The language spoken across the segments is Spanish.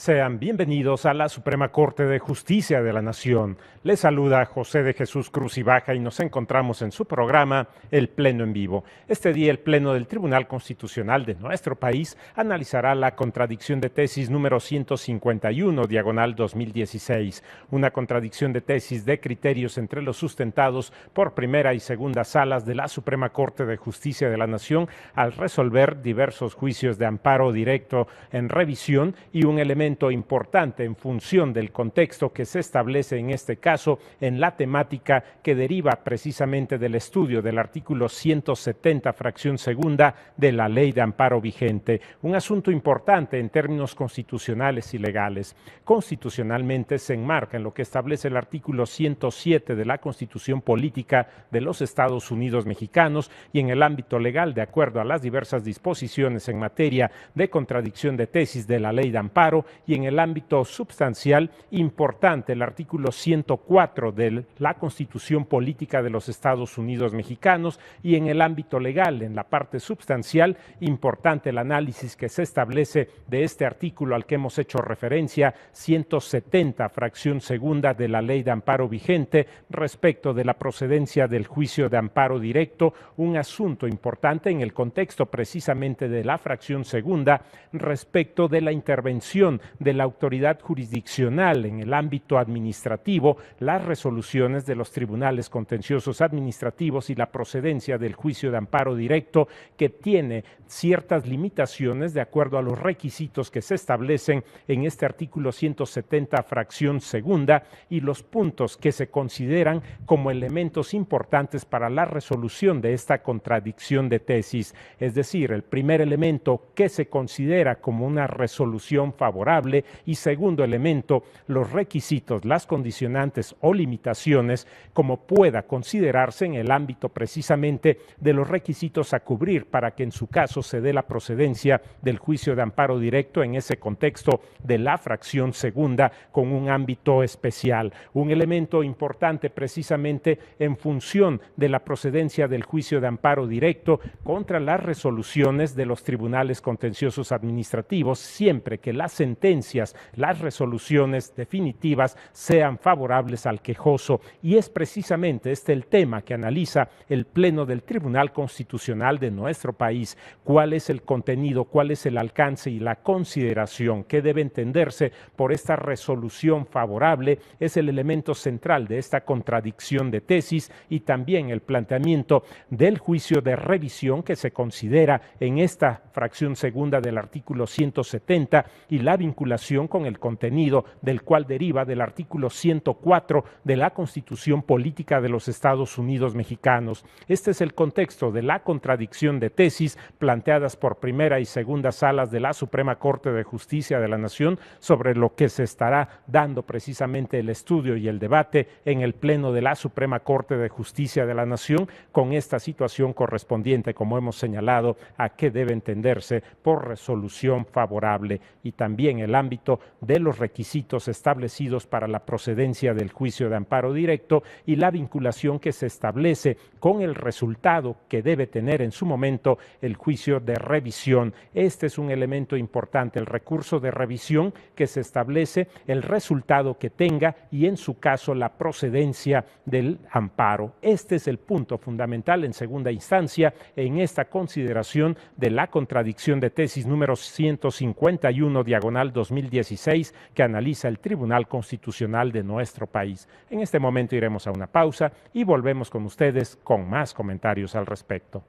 Sean bienvenidos a la Suprema Corte de Justicia de la Nación. Les saluda José de Jesús Cruz y Baja y nos encontramos en su programa El Pleno en Vivo. Este día el Pleno del Tribunal Constitucional de nuestro país analizará la contradicción de tesis número 151, diagonal 2016. Una contradicción de tesis de criterios entre los sustentados por primera y segunda salas de la Suprema Corte de Justicia de la Nación al resolver diversos juicios de amparo directo en revisión y un elemento importante en función del contexto que se establece en este caso en la temática que deriva precisamente del estudio del artículo 170, fracción segunda de la Ley de Amparo vigente. Un asunto importante en términos constitucionales y legales. Constitucionalmente se enmarca en lo que establece el artículo 107 de la Constitución Política de los Estados Unidos Mexicanos y en el ámbito legal, de acuerdo a las diversas disposiciones en materia de contradicción de tesis de la Ley de Amparo, y en el ámbito substancial importante el artículo 104 de la Constitución Política de los Estados Unidos Mexicanos y en el ámbito legal, en la parte substancial, importante el análisis que se establece de este artículo al que hemos hecho referencia, 170, fracción segunda de la Ley de Amparo vigente respecto de la procedencia del juicio de amparo directo, un asunto importante en el contexto precisamente de la fracción segunda respecto de la intervención de la autoridad jurisdiccional en el ámbito administrativo, las resoluciones de los tribunales contenciosos administrativos y la procedencia del juicio de amparo directo que tiene ciertas limitaciones de acuerdo a los requisitos que se establecen en este artículo 170, fracción segunda y los puntos que se consideran como elementos importantes para la resolución de esta contradicción de tesis. Es decir, el primer elemento que se considera como una resolución favorable y segundo elemento, los requisitos, las condicionantes o limitaciones como pueda considerarse en el ámbito precisamente de los requisitos a cubrir para que en su caso se dé la procedencia del juicio de amparo directo en ese contexto de la fracción segunda con un ámbito especial. Un elemento importante precisamente en función de la procedencia del juicio de amparo directo contra las resoluciones de los tribunales contenciosos administrativos siempre que las sentencias, las resoluciones definitivas sean favorables al quejoso y es precisamente este el tema que analiza el Pleno del Tribunal Constitucional de nuestro país. ¿Cuál es el contenido, cuál es el alcance y la consideración que debe entenderse por esta resolución favorable? Es el elemento central de esta contradicción de tesis y también el planteamiento del juicio de revisión que se considera en esta fracción segunda del artículo 170 y la vinculación con el contenido del cual deriva del artículo 104 de la Constitución Política de los Estados Unidos Mexicanos. Este es el contexto de la contradicción de tesis planteadas por primera y segunda salas de la Suprema Corte de Justicia de la Nación sobre lo que se estará dando precisamente el estudio y el debate en el Pleno de la Suprema Corte de Justicia de la Nación con esta situación correspondiente, como hemos señalado, a qué debe entenderse por resolución favorable y también el ámbito de los requisitos establecidos para la procedencia del juicio de amparo directo y la vinculación que se establece con el resultado que debe tener en su momento el juicio de revisión. Este es un elemento importante, el recurso de revisión que se establece, el resultado que tenga y en su caso la procedencia del amparo. Este es el punto fundamental en segunda instancia en esta consideración de la contradicción de tesis número 151, diagonal 2016, que analiza el Tribunal Constitucional de nuestro país. En este momento iremos a una pausa y volvemos con ustedes con más comentarios al respecto.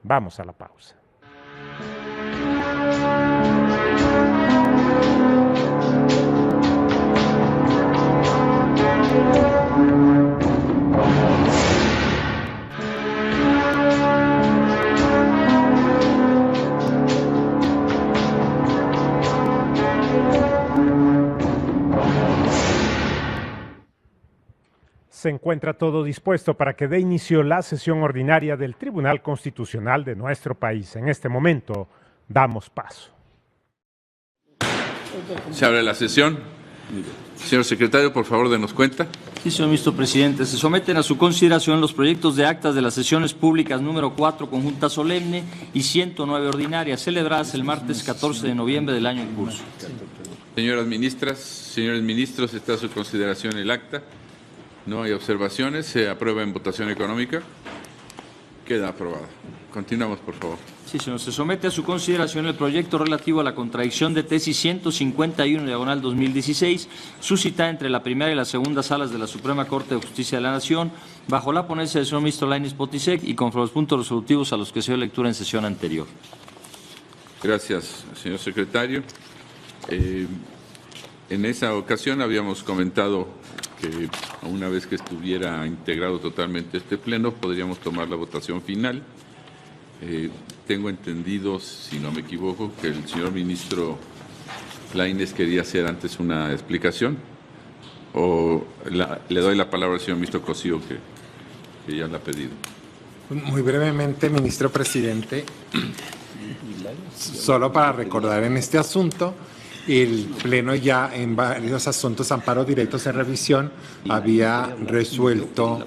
Vamos a la pausa. Se encuentra todo dispuesto para que dé inicio la sesión ordinaria del Tribunal Constitucional de nuestro país. En este momento, damos paso. Se abre la sesión. Señor secretario, por favor, denos cuenta. Sí, señor ministro presidente. Se someten a su consideración los proyectos de actas de las sesiones públicas número 4, conjunta solemne, y 109 ordinarias, celebradas el martes 14 de noviembre del año en curso. Señoras ministras, señores ministros, está a su consideración el acta. No hay observaciones. Se aprueba en votación económica. Queda aprobado. Continuamos, por favor. Sí, señor. Se somete a su consideración el proyecto relativo a la contradicción de tesis 151/2016, suscitada entre la primera y la segunda salas de la Suprema Corte de Justicia de la Nación, bajo la ponencia del señor ministro Lainez Potisek y conforme a los puntos resolutivos a los que se dio lectura en sesión anterior. Gracias, señor secretario. En esa ocasión habíamos comentado que una vez que estuviera integrado totalmente este pleno, podríamos tomar la votación final. Tengo entendido, si no me equivoco, que el señor ministro Lainez quería hacer antes una explicación. O le doy la palabra al señor ministro Cosío, que ya la ha pedido. Muy brevemente, ministro presidente, solo para recordar en este asunto, el Pleno ya en varios asuntos, amparos directos en revisión, había resuelto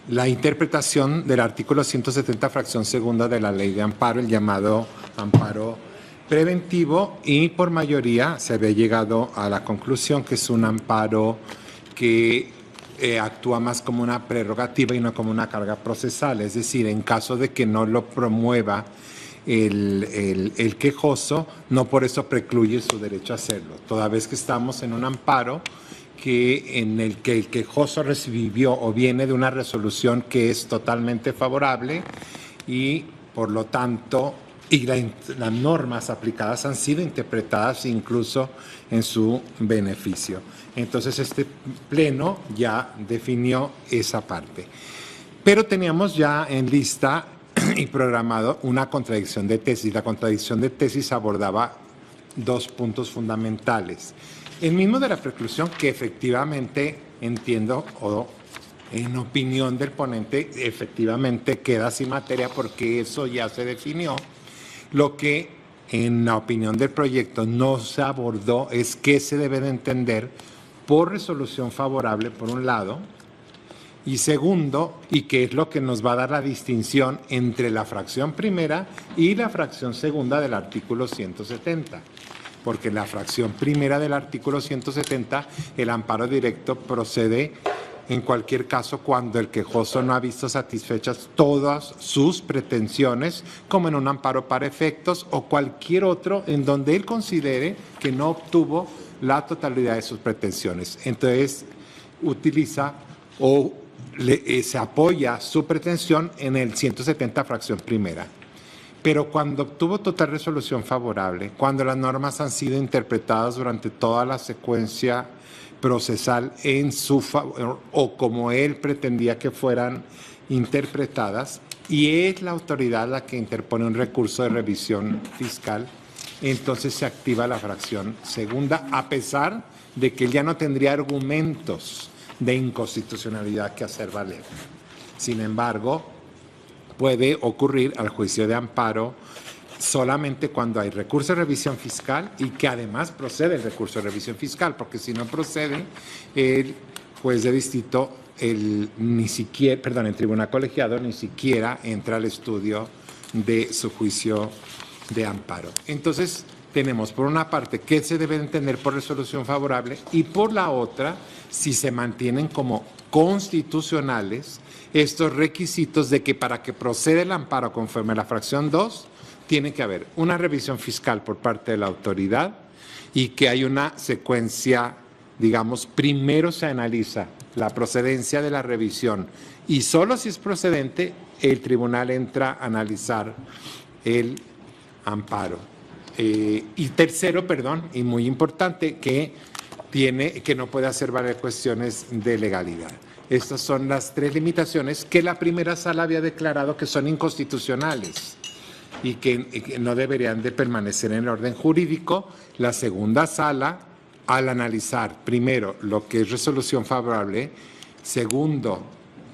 la interpretación del artículo 170, fracción segunda de la Ley de Amparo, el llamado amparo preventivo, y por mayoría se había llegado a la conclusión que es un amparo que actúa más como una prerrogativa y no como una carga procesal, es decir, en caso de que no lo promueva el quejoso, no por eso precluye su derecho a hacerlo, toda vez que estamos en un amparo en el que el quejoso recibió o viene de una resolución que es totalmente favorable y, por lo tanto, las normas aplicadas han sido interpretadas incluso en su beneficio. Entonces, este Pleno ya definió esa parte. Pero teníamos ya en lista y programado una contradicción de tesis. La contradicción de tesis abordaba dos puntos fundamentales. El mismo de la preclusión, que efectivamente entiendo, o en opinión del ponente, efectivamente queda sin materia porque eso ya se definió. Lo que en la opinión del proyecto no se abordó es qué se debe de entender por resolución favorable, por un lado, y segundo, y qué es lo que nos va a dar la distinción entre la fracción primera y la fracción segunda del artículo 170. Porque en la fracción primera del artículo 170, el amparo directo procede en cualquier caso cuando el quejoso no ha visto satisfechas todas sus pretensiones, como en un amparo para efectos o cualquier otro en donde él considere que no obtuvo la totalidad de sus pretensiones. Entonces, utiliza o se apoya su pretensión en el 170 fracción primera. Pero cuando obtuvo total resolución favorable, cuando las normas han sido interpretadas durante toda la secuencia procesal en su favor o como él pretendía que fueran interpretadas, y es la autoridad la que interpone un recurso de revisión fiscal, entonces se activa la fracción segunda, a pesar de que él ya no tendría argumentos de inconstitucionalidad que hacer valer. Sin embargo, puede ocurrir al juicio de amparo solamente cuando hay recurso de revisión fiscal y que además procede el recurso de revisión fiscal, porque si no procede, el juez de distrito, el tribunal colegiado ni siquiera entra al estudio de su juicio de amparo. Entonces, tenemos por una parte qué se debe entender por resolución favorable y por la otra, si se mantienen como constitucionales estos requisitos de que para que proceda el amparo conforme a la fracción 2, tiene que haber una revisión fiscal por parte de la autoridad y que hay una secuencia, digamos, primero se analiza la procedencia de la revisión y solo si es procedente el tribunal entra a analizar el amparo. Y tercero, y muy importante, que no puede hacer valer cuestiones de legalidad. Estas son las tres limitaciones que la primera sala había declarado que son inconstitucionales y que no deberían de permanecer en el orden jurídico. La segunda sala, al analizar primero lo que es resolución favorable, segundo,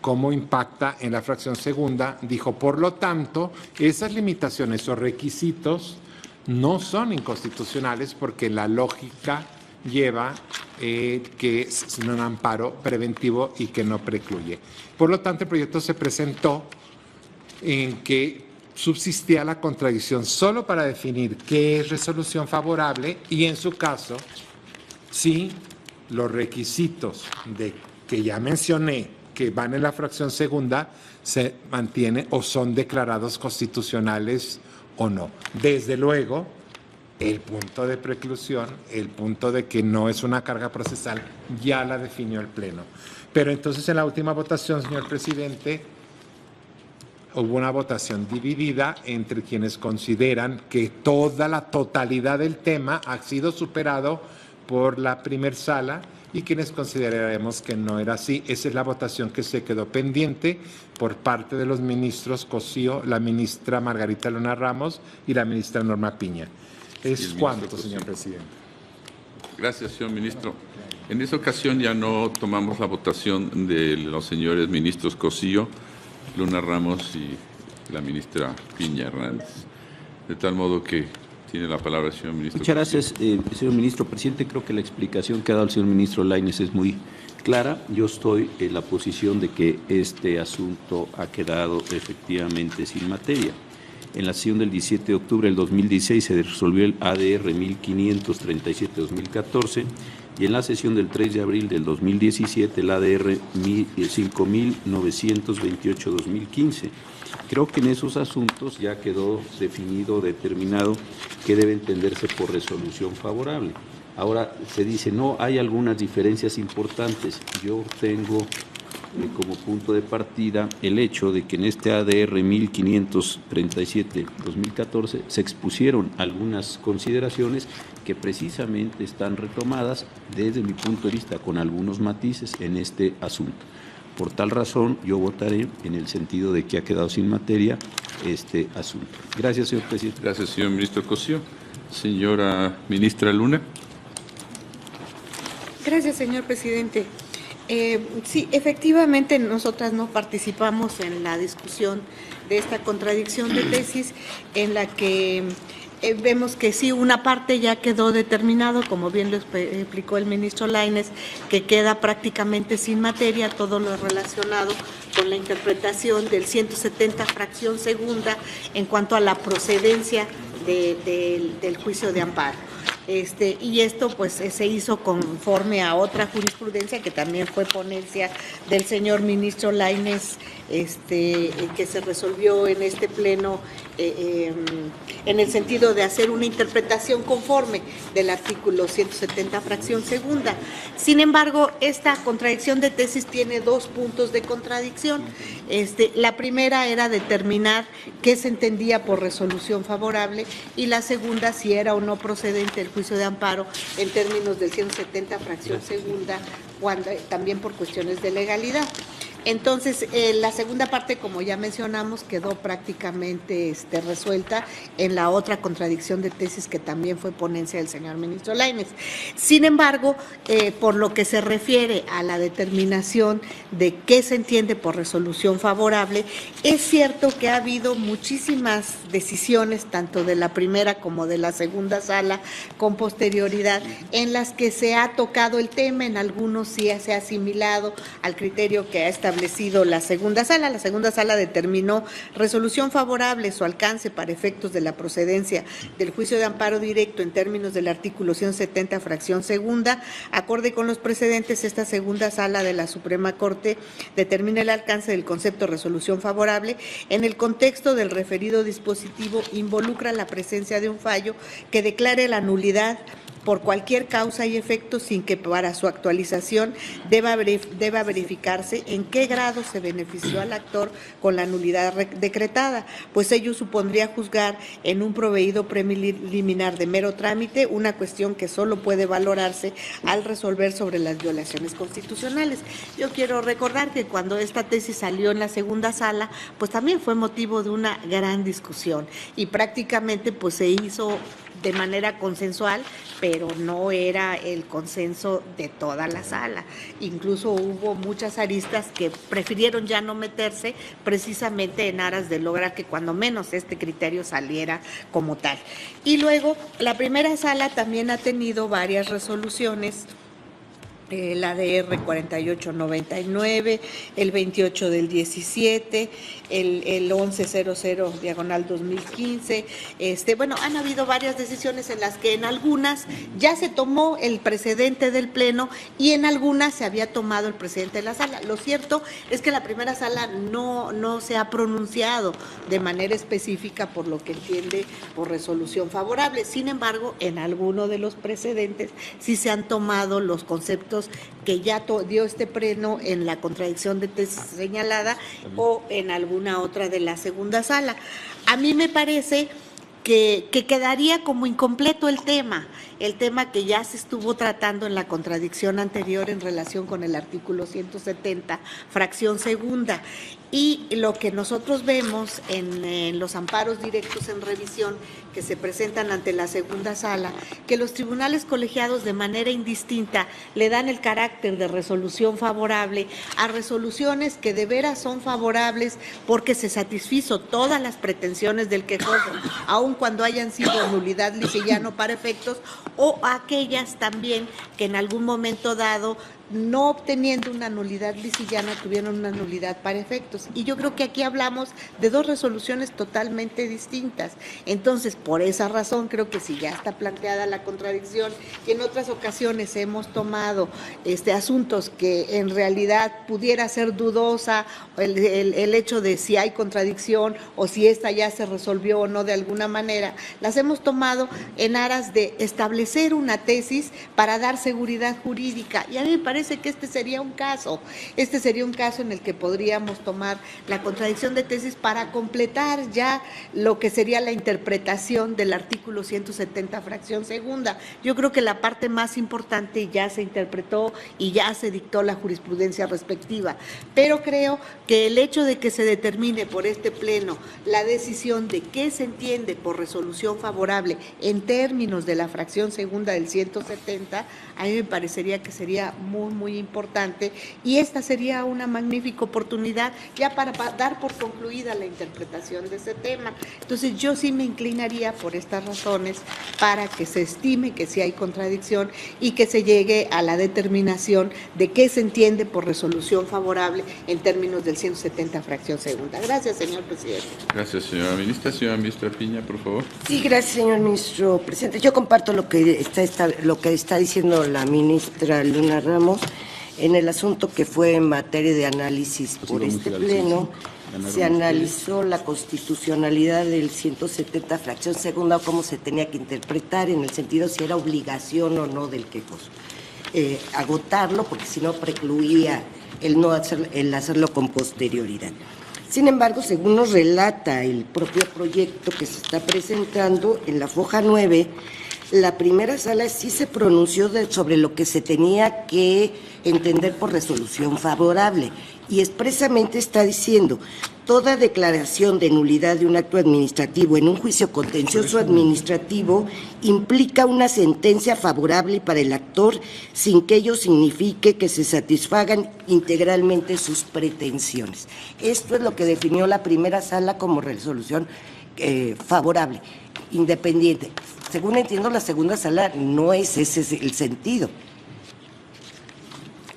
cómo impacta en la fracción segunda, dijo, por lo tanto, esas limitaciones o requisitos no son inconstitucionales porque la lógica lleva que es un amparo preventivo y que no precluye. Por lo tanto, el proyecto se presentó en que subsistía la contradicción solo para definir qué es resolución favorable y en su caso, si los requisitos de que ya mencioné que van en la fracción segunda se mantienen o son declarados constitucionales o no. Desde luego, el punto de preclusión, el punto de que no es una carga procesal, ya la definió el Pleno. Pero entonces en la última votación, señor presidente, hubo una votación dividida entre quienes consideran que toda la totalidad del tema ha sido superado por la primer sala y quienes consideraremos que no era así. Esa es la votación que se quedó pendiente por parte de los ministros Cosío, la ministra Margarita Luna Ramos y la ministra Norma Piña. ¿Es cuánto, señor presidente? Gracias, señor ministro. En esa ocasión ya no tomamos la votación de los señores ministros Cosío, Luna Ramos y la ministra Piña Hernández. De tal modo que tiene la palabra el señor ministro. Muchas gracias, señor ministro. Presidente, creo que la explicación que ha dado el señor ministro Lainez es muy clara. Yo estoy en la posición de que este asunto ha quedado efectivamente sin materia. En la sesión del 17 de octubre del 2016 se resolvió el ADR 1537-2014 y en la sesión del 3 de abril del 2017 el ADR 5928-2015. Creo que en esos asuntos ya quedó definido, determinado que debe entenderse por resolución favorable. Ahora se dice, no, hay algunas diferencias importantes. Yo tengo como punto de partida el hecho de que en este ADR 1537-2014 se expusieron algunas consideraciones que precisamente están retomadas desde mi punto de vista con algunos matices en este asunto. Por tal razón, yo votaré en el sentido de que ha quedado sin materia este asunto. Gracias, señor presidente. Gracias, señor ministro Cosío. Señora ministra Luna. Gracias, señor presidente. Sí, efectivamente, nosotras no participamos en la discusión de esta contradicción de tesis en la que vemos que sí, una parte ya quedó determinado, como bien lo explicó el ministro Lainez, que queda prácticamente sin materia todo lo relacionado con la interpretación del 170 fracción segunda en cuanto a la procedencia del juicio de amparo. Y esto pues se hizo conforme a otra jurisprudencia que también fue ponencia del señor ministro Lainez, que se resolvió en este pleno en el sentido de hacer una interpretación conforme del artículo 170 fracción segunda. Sin embargo, esta contradicción de tesis tiene dos puntos de contradicción. La primera era determinar qué se entendía por resolución favorable y la segunda si era o no procedente el juicio de amparo en términos del 170 fracción segunda, también por cuestiones de legalidad. Entonces, la segunda parte, como ya mencionamos, quedó prácticamente resuelta en la otra contradicción de tesis que también fue ponencia del señor ministro Lainez. Sin embargo, por lo que se refiere a la determinación de qué se entiende por resolución favorable, es cierto que ha habido muchísimas decisiones, tanto de la primera como de la segunda sala, con posterioridad, en las que se ha tocado el tema, en algunos sí se ha asimilado al criterio que ha establecido la segunda sala. La segunda sala determinó resolución favorable, su alcance para efectos de la procedencia del juicio de amparo directo en términos del artículo 170 fracción segunda. Acorde con los precedentes, esta segunda sala de la Suprema Corte determina el alcance del concepto de resolución favorable en el contexto del referido dispositivo involucra la presencia de un fallo que declare la nulidad por cualquier causa y efecto sin que para su actualización deba verificarse en qué grado se benefició al actor con la nulidad decretada, pues ello supondría juzgar en un proveído preliminar de mero trámite una cuestión que solo puede valorarse al resolver sobre las violaciones constitucionales. Yo quiero recordar que cuando esta tesis salió en la segunda sala, pues también fue motivo de una gran discusión y prácticamente pues se hizo de manera consensual, pero no era el consenso de toda la sala. Incluso hubo muchas aristas que prefirieron ya no meterse precisamente en aras de lograr que cuando menos este criterio saliera como tal. Y luego, la primera sala también ha tenido varias resoluciones la DR 4899, el 28 del 17, el 1100/2015. Bueno, han habido varias decisiones en las que en algunas ya se tomó el precedente del Pleno y en algunas se había tomado el precedente de la sala. Lo cierto es que la primera sala no se ha pronunciado de manera específica, por lo que entiende, por resolución favorable. Sin embargo, en alguno de los precedentes sí se han tomado los conceptos que ya dio este Pleno en la contradicción de tesis señalada o en alguna otra de la segunda sala. A mí me parece que quedaría como incompleto el tema que ya se estuvo tratando en la contradicción anterior en relación con el artículo 170, fracción segunda. Y lo que nosotros vemos en los amparos directos en revisión que se presentan ante la segunda sala, que los tribunales colegiados de manera indistinta le dan el carácter de resolución favorable a resoluciones que de veras son favorables porque se satisfizo todas las pretensiones del quejoso, aun cuando hayan sido nulidad lisillano para efectos, o aquellas también que en algún momento dado, no obteniendo una nulidad lisillana, tuvieron una nulidad para efectos. Y yo creo que aquí hablamos de dos resoluciones totalmente distintas. Entonces, por esa razón, creo que si ya está planteada la contradicción, y en otras ocasiones hemos tomado asuntos que en realidad pudiera ser dudosa el hecho de si hay contradicción o si esta ya se resolvió o no de alguna manera, las hemos tomado en aras de establecer una tesis para dar seguridad jurídica. Y a mí me parece que este sería un caso en el que podríamos tomar la contradicción de tesis para completar ya lo que sería la interpretación del artículo 170, fracción segunda. Yo creo que la parte más importante ya se interpretó y ya se dictó la jurisprudencia respectiva, pero creo que el hecho de que se determine por este Pleno la decisión de qué se entiende por resolución favorable en términos de la fracción segunda del 170, a mí me parecería que sería muy importante, y esta sería una magnífica oportunidad ya para dar por concluida la interpretación de ese tema. Entonces yo sí me inclinaría por estas razones para que se estime que sí hay contradicción y que se llegue a la determinación de qué se entiende por resolución favorable en términos del 170, fracción segunda. Gracias, señor presidente. Gracias, señora ministra. Señora ministra Piña, por favor. Sí, gracias, señor ministro presidente. Yo comparto lo que está diciendo la ministra Luna Ramos en el asunto que fue en materia de análisis por este Pleno. Se analizó la constitucionalidad del 170, fracción segunda, o cómo se tenía que interpretar, en el sentido si era obligación o no del quejoso agotarlo, porque si no precluía el hacerlo con posterioridad. Sin embargo, según nos relata el propio proyecto que se está presentando en la foja 9, la primera sala sí se pronunció sobre lo que se tenía que entender por resolución favorable, y expresamente está diciendo: toda declaración de nulidad de un acto administrativo en un juicio contencioso administrativo implica una sentencia favorable para el actor sin que ello signifique que se satisfagan integralmente sus pretensiones. Esto es lo que definió la primera sala como resolución favorable, independiente. Según entiendo, la segunda sala no es ese el sentido.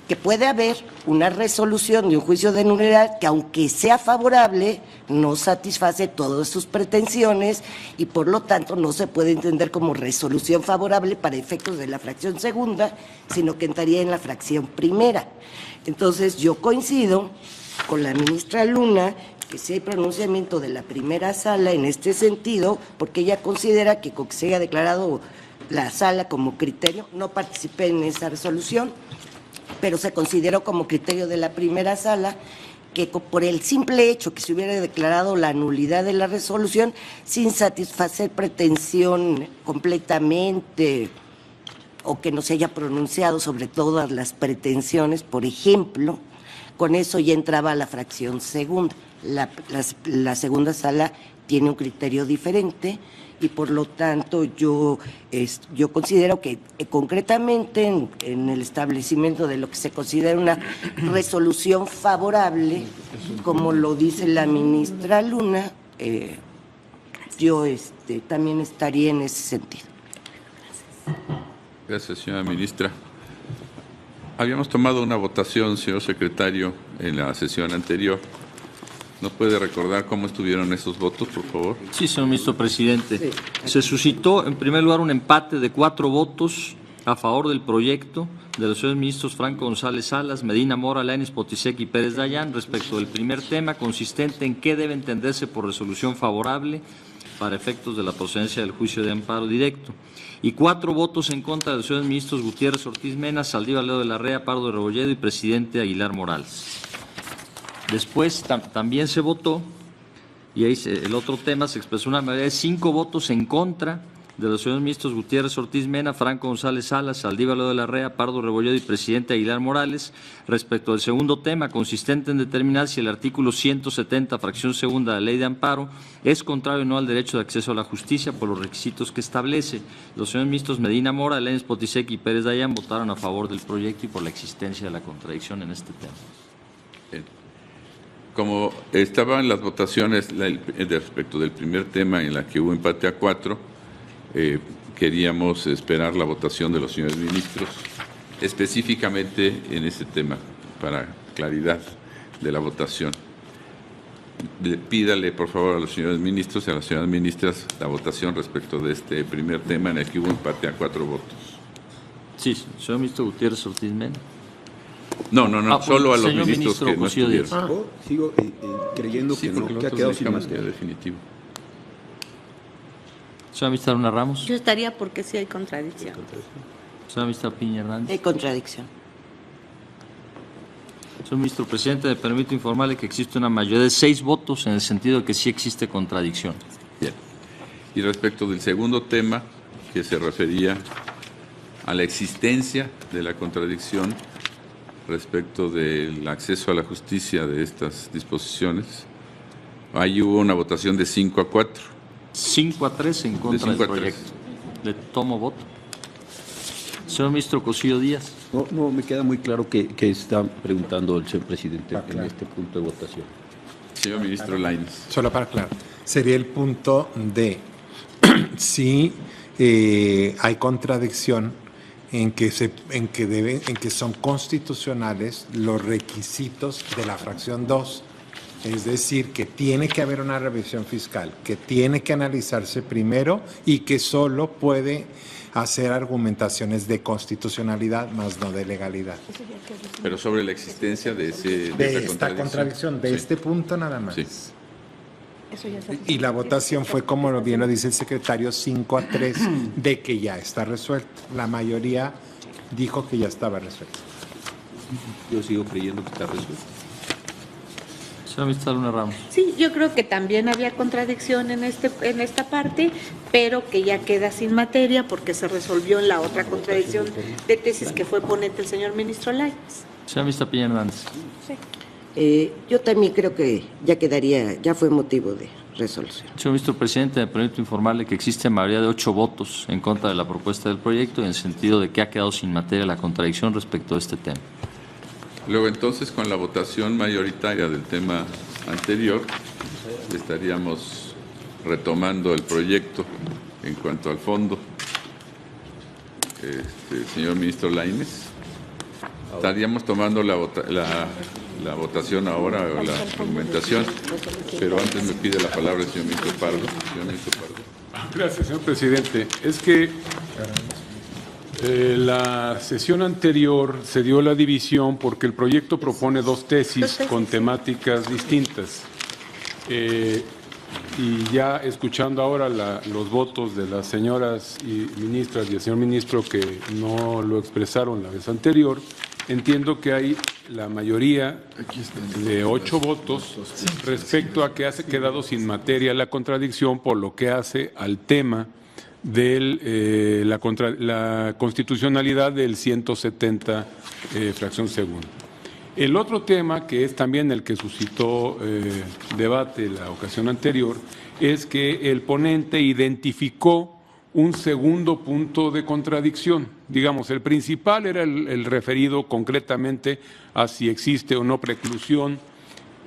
Que puede haber una resolución de un juicio de nulidad que, aunque sea favorable, no satisface todas sus pretensiones y por lo tanto no se puede entender como resolución favorable para efectos de la fracción segunda, sino que entraría en la fracción primera. Entonces yo coincido con la ministra Luna que si hay pronunciamiento de la primera sala en este sentido, porque ella considera que con que se haya declarado la sala como criterio, no participé en esa resolución, pero se consideró como criterio de la primera sala que por el simple hecho que se hubiera declarado la nulidad de la resolución sin satisfacer pretensión completamente o que no se haya pronunciado sobre todas las pretensiones, por ejemplo, con eso ya entraba a la fracción segunda. La segunda sala tiene un criterio diferente y por lo tanto yo considero que concretamente en el establecimiento de lo que se considera una resolución favorable, como lo dice la ministra Luna, yo también estaría en ese sentido. Gracias, señora ministra. Habíamos tomado una votación, señor secretario, en la sesión anterior. ¿Nos puede recordar cómo estuvieron esos votos, por favor? Sí, señor ministro presidente. Se suscitó, en primer lugar, un empate de 4 votos a favor del proyecto de los señores ministros Franco González Salas, Medina Mora, Lainez Potisek y Pérez Dayán respecto del primer tema, consistente en qué debe entenderse por resolución favorable para efectos de la procedencia del juicio de amparo directo, y 4 votos en contra de los señores ministros Gutiérrez Ortiz Mena, Saldívar Ledo de la Rea, Pardo de Rebolledo y presidente Aguilar Morales. Después también se votó, y ahí el otro tema se expresó una mayoría de 5 votos en contra de los señores ministros Gutiérrez Ortiz Mena, Franco González Salas, Saldívar Ledo de la Rea, Pardo Rebolledo y presidente Aguilar Morales, respecto del segundo tema, consistente en determinar si el artículo 170, fracción segunda de la Ley de Amparo, es contrario o no al derecho de acceso a la justicia por los requisitos que establece. Los señores ministros Medina Mora, Lainez Potisek y Pérez Dayán votaron a favor del proyecto y por la existencia de la contradicción en este tema. Bien. Como estaban las votaciones respecto del primer tema en la que hubo empate a 4, queríamos esperar la votación de los señores ministros, específicamente en este tema, para claridad de la votación. Pídale, por favor, a los señores ministros y a las señoras ministras la votación respecto de este primer tema en el que hubo empate a 4 votos. Sí, señor ministro Gutiérrez Ortiz Mena. No, solo a los señor ministros ministro que no Cosío estuvieron. Díaz. Yo sigo creyendo Sí, que, porque no, que ha nosotros quedado sin dejamos que materia. definitivo. Señora ministra Luna Ramos. Yo estaría porque sí hay contradicción. Señora ministra Piña Hernández. Hay contradicción. Señor ministro presidente, me permito informarle que existe una mayoría de 6 votos en el sentido de que sí existe contradicción. Bien. Y respecto del segundo tema, que se refería a la existencia de la contradicción respecto del acceso a la justicia de estas disposiciones, ahí hubo una votación de 5 a 4. 5-3 en contra del 5-3. proyecto. Le tomo voto. Señor ministro Cosío Díaz. No, me queda muy claro que está preguntando el señor presidente en este punto de votación. Señor ministro Lainez. Solo para aclarar, sería el punto de si hay contradicción en que son constitucionales los requisitos de la fracción 2. Es decir, que tiene que haber una revisión fiscal, que tiene que analizarse primero y que solo puede hacer argumentaciones de constitucionalidad, más no de legalidad. Pero sobre la existencia de Esta contradicción, de Sí. este punto nada más. Sí. Y la votación fue, como bien lo dice el secretario, 5-3, de que ya está resuelto. La mayoría dijo que ya estaba resuelto. Yo sigo creyendo que está resuelto. Señora ministra Luna Ramos. Sí, yo creo que también había contradicción en esta parte, pero que ya queda sin materia porque se resolvió en la otra contradicción de tesis que fue ponente el señor ministro Lainez. Señora ministra Piña Hernández. Yo también creo que ya fue motivo de resolución. Señor ministro presidente, me permito informarle que existe mayoría de 8 votos en contra de la propuesta del proyecto en el sentido de que ha quedado sin materia la contradicción respecto a este tema. Luego, entonces, con la votación mayoritaria del tema anterior, estaríamos retomando el proyecto en cuanto al fondo. Señor ministro Lainez, estaríamos tomando la votación ahora, o la argumentación, pero antes me pide la palabra el señor ministro Pardo. Señor ministro Pardo. Gracias, señor presidente. Es que la sesión anterior se dio la división porque el proyecto propone 2 tesis con temáticas distintas. Y ya escuchando ahora los votos de las señoras y ministras y el señor ministro que no lo expresaron la vez anterior, entiendo que hay la mayoría de 8 votos respecto a que ha quedado sin materia la contradicción por lo que hace al tema de la constitucionalidad del 170 fracción segunda. El otro tema, que es también el que suscitó debate la ocasión anterior, es que el ponente identificó un segundo punto de contradicción. Digamos, el principal era el referido concretamente a si existe o no preclusión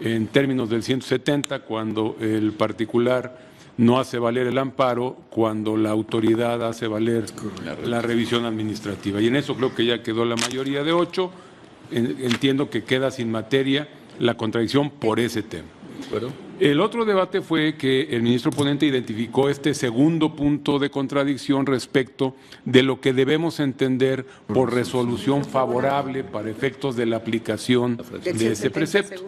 en términos del 170, cuando el particular no hace valer el amparo cuando la autoridad hace valer la revisión administrativa. Y en eso creo que ya quedó la mayoría de 8. Entiendo que queda sin materia la contradicción por ese tema. El otro debate fue que el ministro ponente identificó este segundo punto de contradicción respecto de lo que debemos entender por resolución favorable para efectos de la aplicación de ese precepto.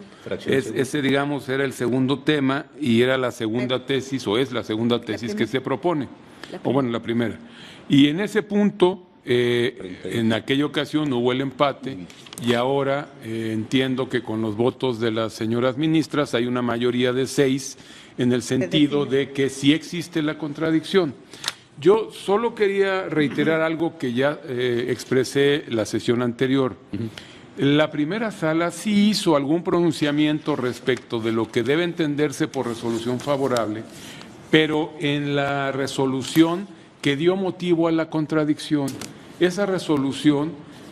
Ese, digamos, era el segundo tema y era la segunda tesis, o es la segunda tesis que se propone, o bueno, la primera. Y en ese punto, en aquella ocasión hubo el empate y ahora entiendo que con los votos de las señoras ministras hay una mayoría de 6 en el sentido de que sí existe la contradicción. Yo solo quería reiterar algo que ya expresé la sesión anterior. La primera sala sí hizo algún pronunciamiento respecto de lo que debe entenderse por resolución favorable, pero en la resolución que dio motivo a la contradicción, esa resolución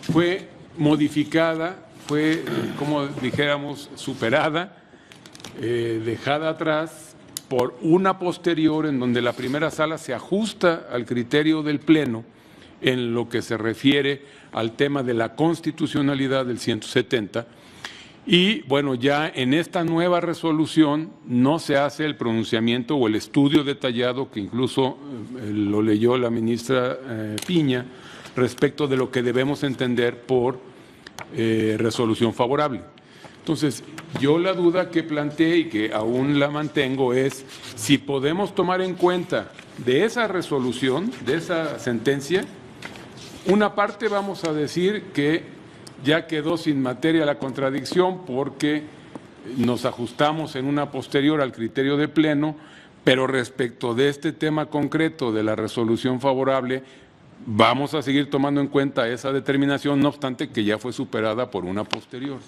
fue modificada, fue, como dijéramos, superada, dejada atrás por una posterior en donde la primera sala se ajusta al criterio del Pleno en lo que se refiere al tema de la constitucionalidad del 170. Y bueno, ya en esta nueva resolución no se hace el pronunciamiento o el estudio detallado que incluso lo leyó la ministra Piña respecto de lo que debemos entender por resolución favorable. Entonces, yo la duda que planteé y que aún la mantengo es si podemos tomar en cuenta de esa resolución, de esa sentencia, una parte vamos a decir que ya quedó sin materia la contradicción porque nos ajustamos en una posterior al criterio de Pleno, pero respecto de este tema concreto de la resolución favorable, vamos a seguir tomando en cuenta esa determinación, no obstante que ya fue superada por una posterior.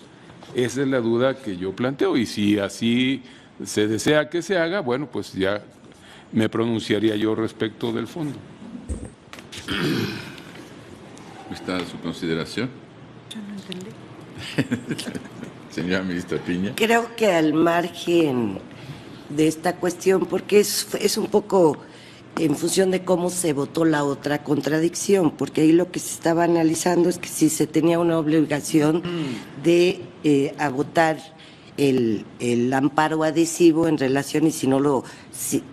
Esa es la duda que yo planteo y si así se desea que se haga, bueno, pues ya me pronunciaría yo respecto del fondo. ¿Está su consideración? Yo no entendí. Señora ministra Piña. Creo que al margen de esta cuestión, porque es un poco en función de cómo se votó la otra contradicción, porque ahí lo que se estaba analizando es que si se tenía una obligación de agotar el amparo adhesivo en relación y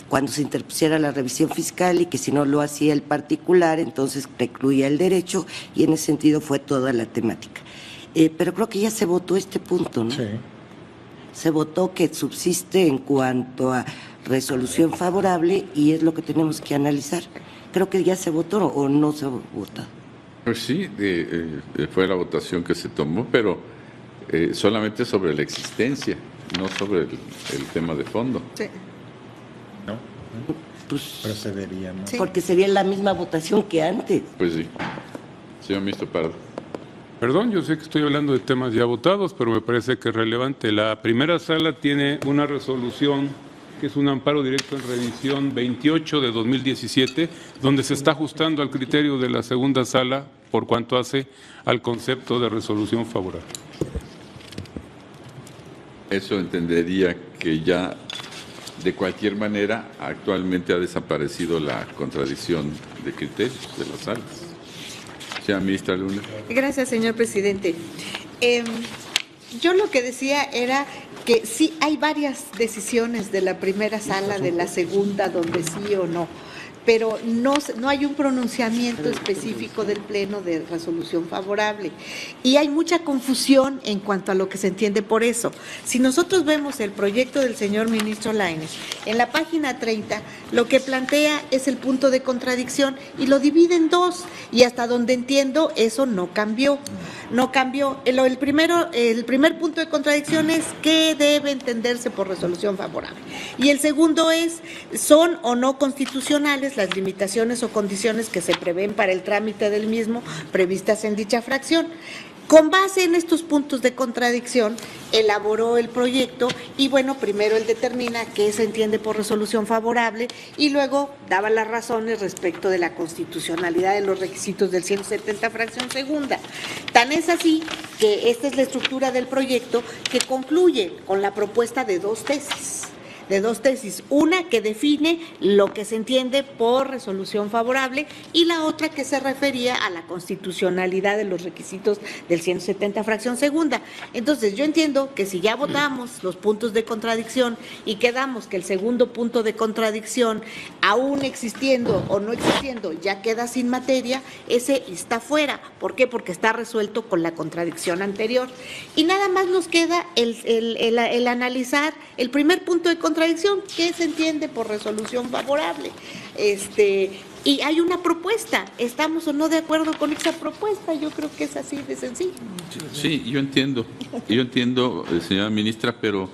cuando se interpusiera la revisión fiscal y que si no lo hacía el particular, entonces precluía el derecho y en ese sentido fue toda la temática. Pero creo que ya se votó este punto, ¿no? Sí. Se votó que subsiste en cuanto a resolución favorable y es lo que tenemos que analizar. Creo que ya se votó o no se votó. Pues sí, fue la votación que se tomó, pero solamente sobre la existencia, no sobre el tema de fondo. Sí. ¿No? Pues, Procederíamos. Sí. porque sería la misma votación que antes. Pues sí. Señor ministro Pardo. Perdón, yo sé que estoy hablando de temas ya votados, pero me parece que es relevante. La primera sala tiene una resolución que es un amparo directo en revisión 28 de 2017, donde se está ajustando al criterio de la segunda sala por cuanto hace al concepto de resolución favorable. Eso entendería que ya, de cualquier manera, actualmente ha desaparecido la contradicción de criterios de las salas. Señora ministra Luna. Gracias, señor presidente. Yo lo que decía era que sí hay varias decisiones de la primera sala, de la segunda, donde sí o no, pero no hay un pronunciamiento específico del Pleno de resolución favorable. Y hay mucha confusión en cuanto a lo que se entiende por eso. Si nosotros vemos el proyecto del señor ministro Lainez, en la página 30, lo que plantea es el punto de contradicción y lo divide en dos, y hasta donde entiendo, eso no cambió. No cambió. El primer punto de contradicción es qué debe entenderse por resolución favorable. Y el segundo es, ¿son o no constitucionales las limitaciones o condiciones que se prevén para el trámite del mismo previstas en dicha fracción? Con base en estos puntos de contradicción, elaboró el proyecto y, bueno, primero él determina qué se entiende por resolución favorable y luego daba las razones respecto de la constitucionalidad de los requisitos del 170 fracción segunda. Tan es así que esta es la estructura del proyecto que concluye con la propuesta de dos tesis. de dos tesis, una que define lo que se entiende por resolución favorable y la otra que se refería a la constitucionalidad de los requisitos del 170 fracción segunda. Entonces yo entiendo que si ya votamos los puntos de contradicción y quedamos que el segundo punto de contradicción, aún existiendo o no existiendo, ya queda sin materia, ese está fuera. ¿Por qué? Porque está resuelto con la contradicción anterior. Y nada más nos queda el analizar el primer punto de contradicción, que se entiende por resolución favorable. Y hay una propuesta, ¿estamos o no de acuerdo con esa propuesta? Yo creo que es así de sencillo. Sí, yo entiendo, señora ministra, pero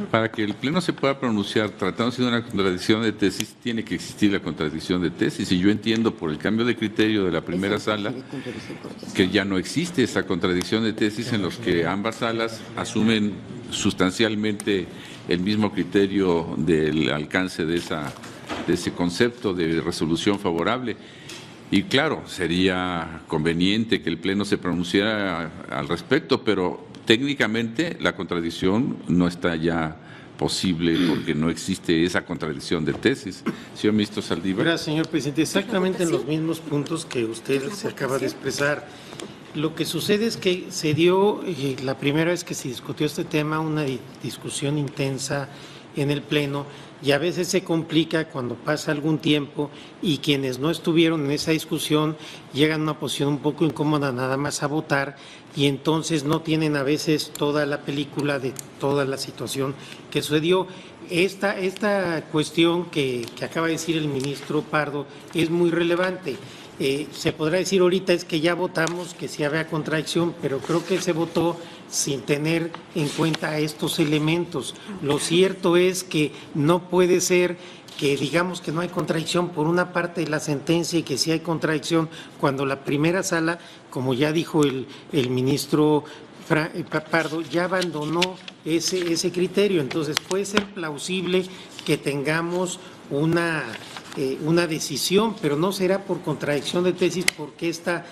para que el Pleno se pueda pronunciar tratándose de una contradicción de tesis, tiene que existir la contradicción de tesis, y yo entiendo por el cambio de criterio de la primera sala que ya no existe esa contradicción de tesis en los que ambas salas asumen sustancialmente el mismo criterio del alcance de ese concepto de resolución favorable. Y claro, sería conveniente que el Pleno se pronunciara al respecto, pero técnicamente la contradicción no está ya posible porque no existe esa contradicción de tesis. Señor ministro Saldívar. Gracias, señor presidente. Exactamente en los mismos puntos que usted se acaba de expresar. Lo que sucede es que se dio, la primera vez que se discutió este tema, una discusión intensa en el Pleno, y a veces se complica cuando pasa algún tiempo y quienes no estuvieron en esa discusión llegan a una posición un poco incómoda nada más a votar, y entonces no tienen a veces toda la película de toda la situación que sucedió. Esta cuestión que acaba de decir el ministro Pardo es muy relevante. Se podrá decir ahorita es que ya votamos, que sí había contradicción, pero creo que se votó sin tener en cuenta estos elementos. Lo cierto es que no puede ser que digamos que no hay contradicción por una parte de la sentencia y que sí hay contradicción cuando la primera sala, como ya dijo el ministro Pardo, ya abandonó ese criterio. Entonces puede ser plausible que tengamos una decisión, pero no será por contradicción de tesis porque esta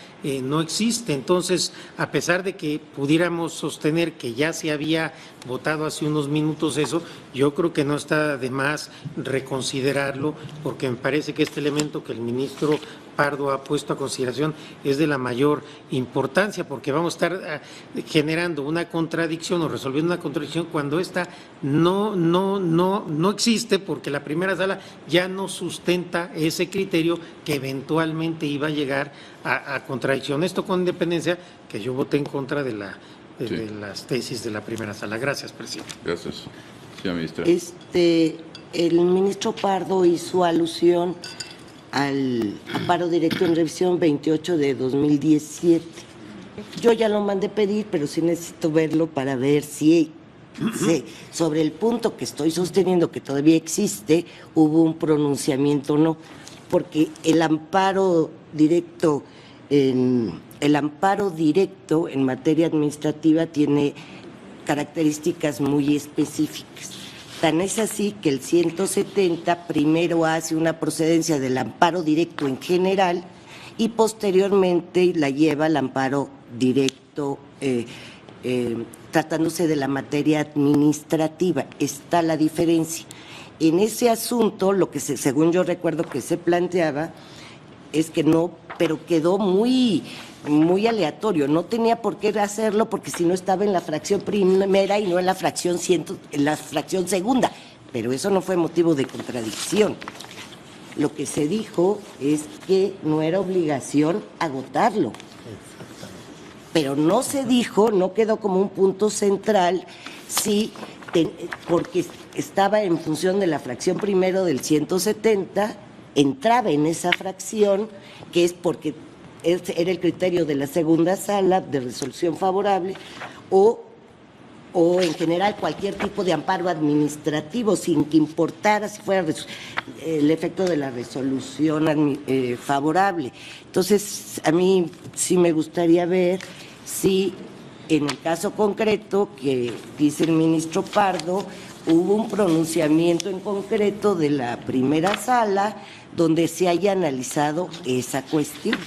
no existe. Entonces, a pesar de que pudiéramos sostener que ya se había votado hace unos minutos eso, yo creo que no está de más reconsiderarlo, porque me parece que este elemento que el ministro Pardo ha puesto a consideración es de la mayor importancia, porque vamos a estar generando una contradicción o resolviendo una contradicción cuando esta no existe, porque la primera sala ya no sustenta ese criterio que eventualmente iba a llegar a contradicción. Esto con independencia que yo voté en contra de las tesis de la primera sala. Gracias, presidente. Gracias, señora ministra. El ministro Pardo hizo alusión al amparo directo en revisión 28 de 2017. Yo ya lo mandé pedir, pero sí necesito verlo para ver si sobre el punto que estoy sosteniendo que todavía existe, hubo un pronunciamiento o no, porque el amparo directo en materia administrativa tiene características muy específicas. Tan es así que el 170 primero hace una procedencia del amparo directo en general y posteriormente la lleva al amparo directo tratándose de la materia administrativa. Está la diferencia. En ese asunto, lo que según yo recuerdo que se planteaba es que no, pero quedó muy aleatorio, no tenía por qué hacerlo porque si no estaba en la fracción primera y no en la fracción segunda, pero eso no fue motivo de contradicción. Lo que se dijo es que no era obligación agotarlo, pero no se dijo, no quedó como un punto central porque estaba en función de la fracción primero del 170, entraba en esa fracción, que es porque era el criterio de la segunda sala de resolución favorable, o en general cualquier tipo de amparo administrativo, sin que importara si fuera el efecto de la resolución favorable. Entonces, a mí sí me gustaría ver si en el caso concreto que dice el ministro Pardo, hubo un pronunciamiento en concreto de la primera sala donde se haya analizado esa cuestión.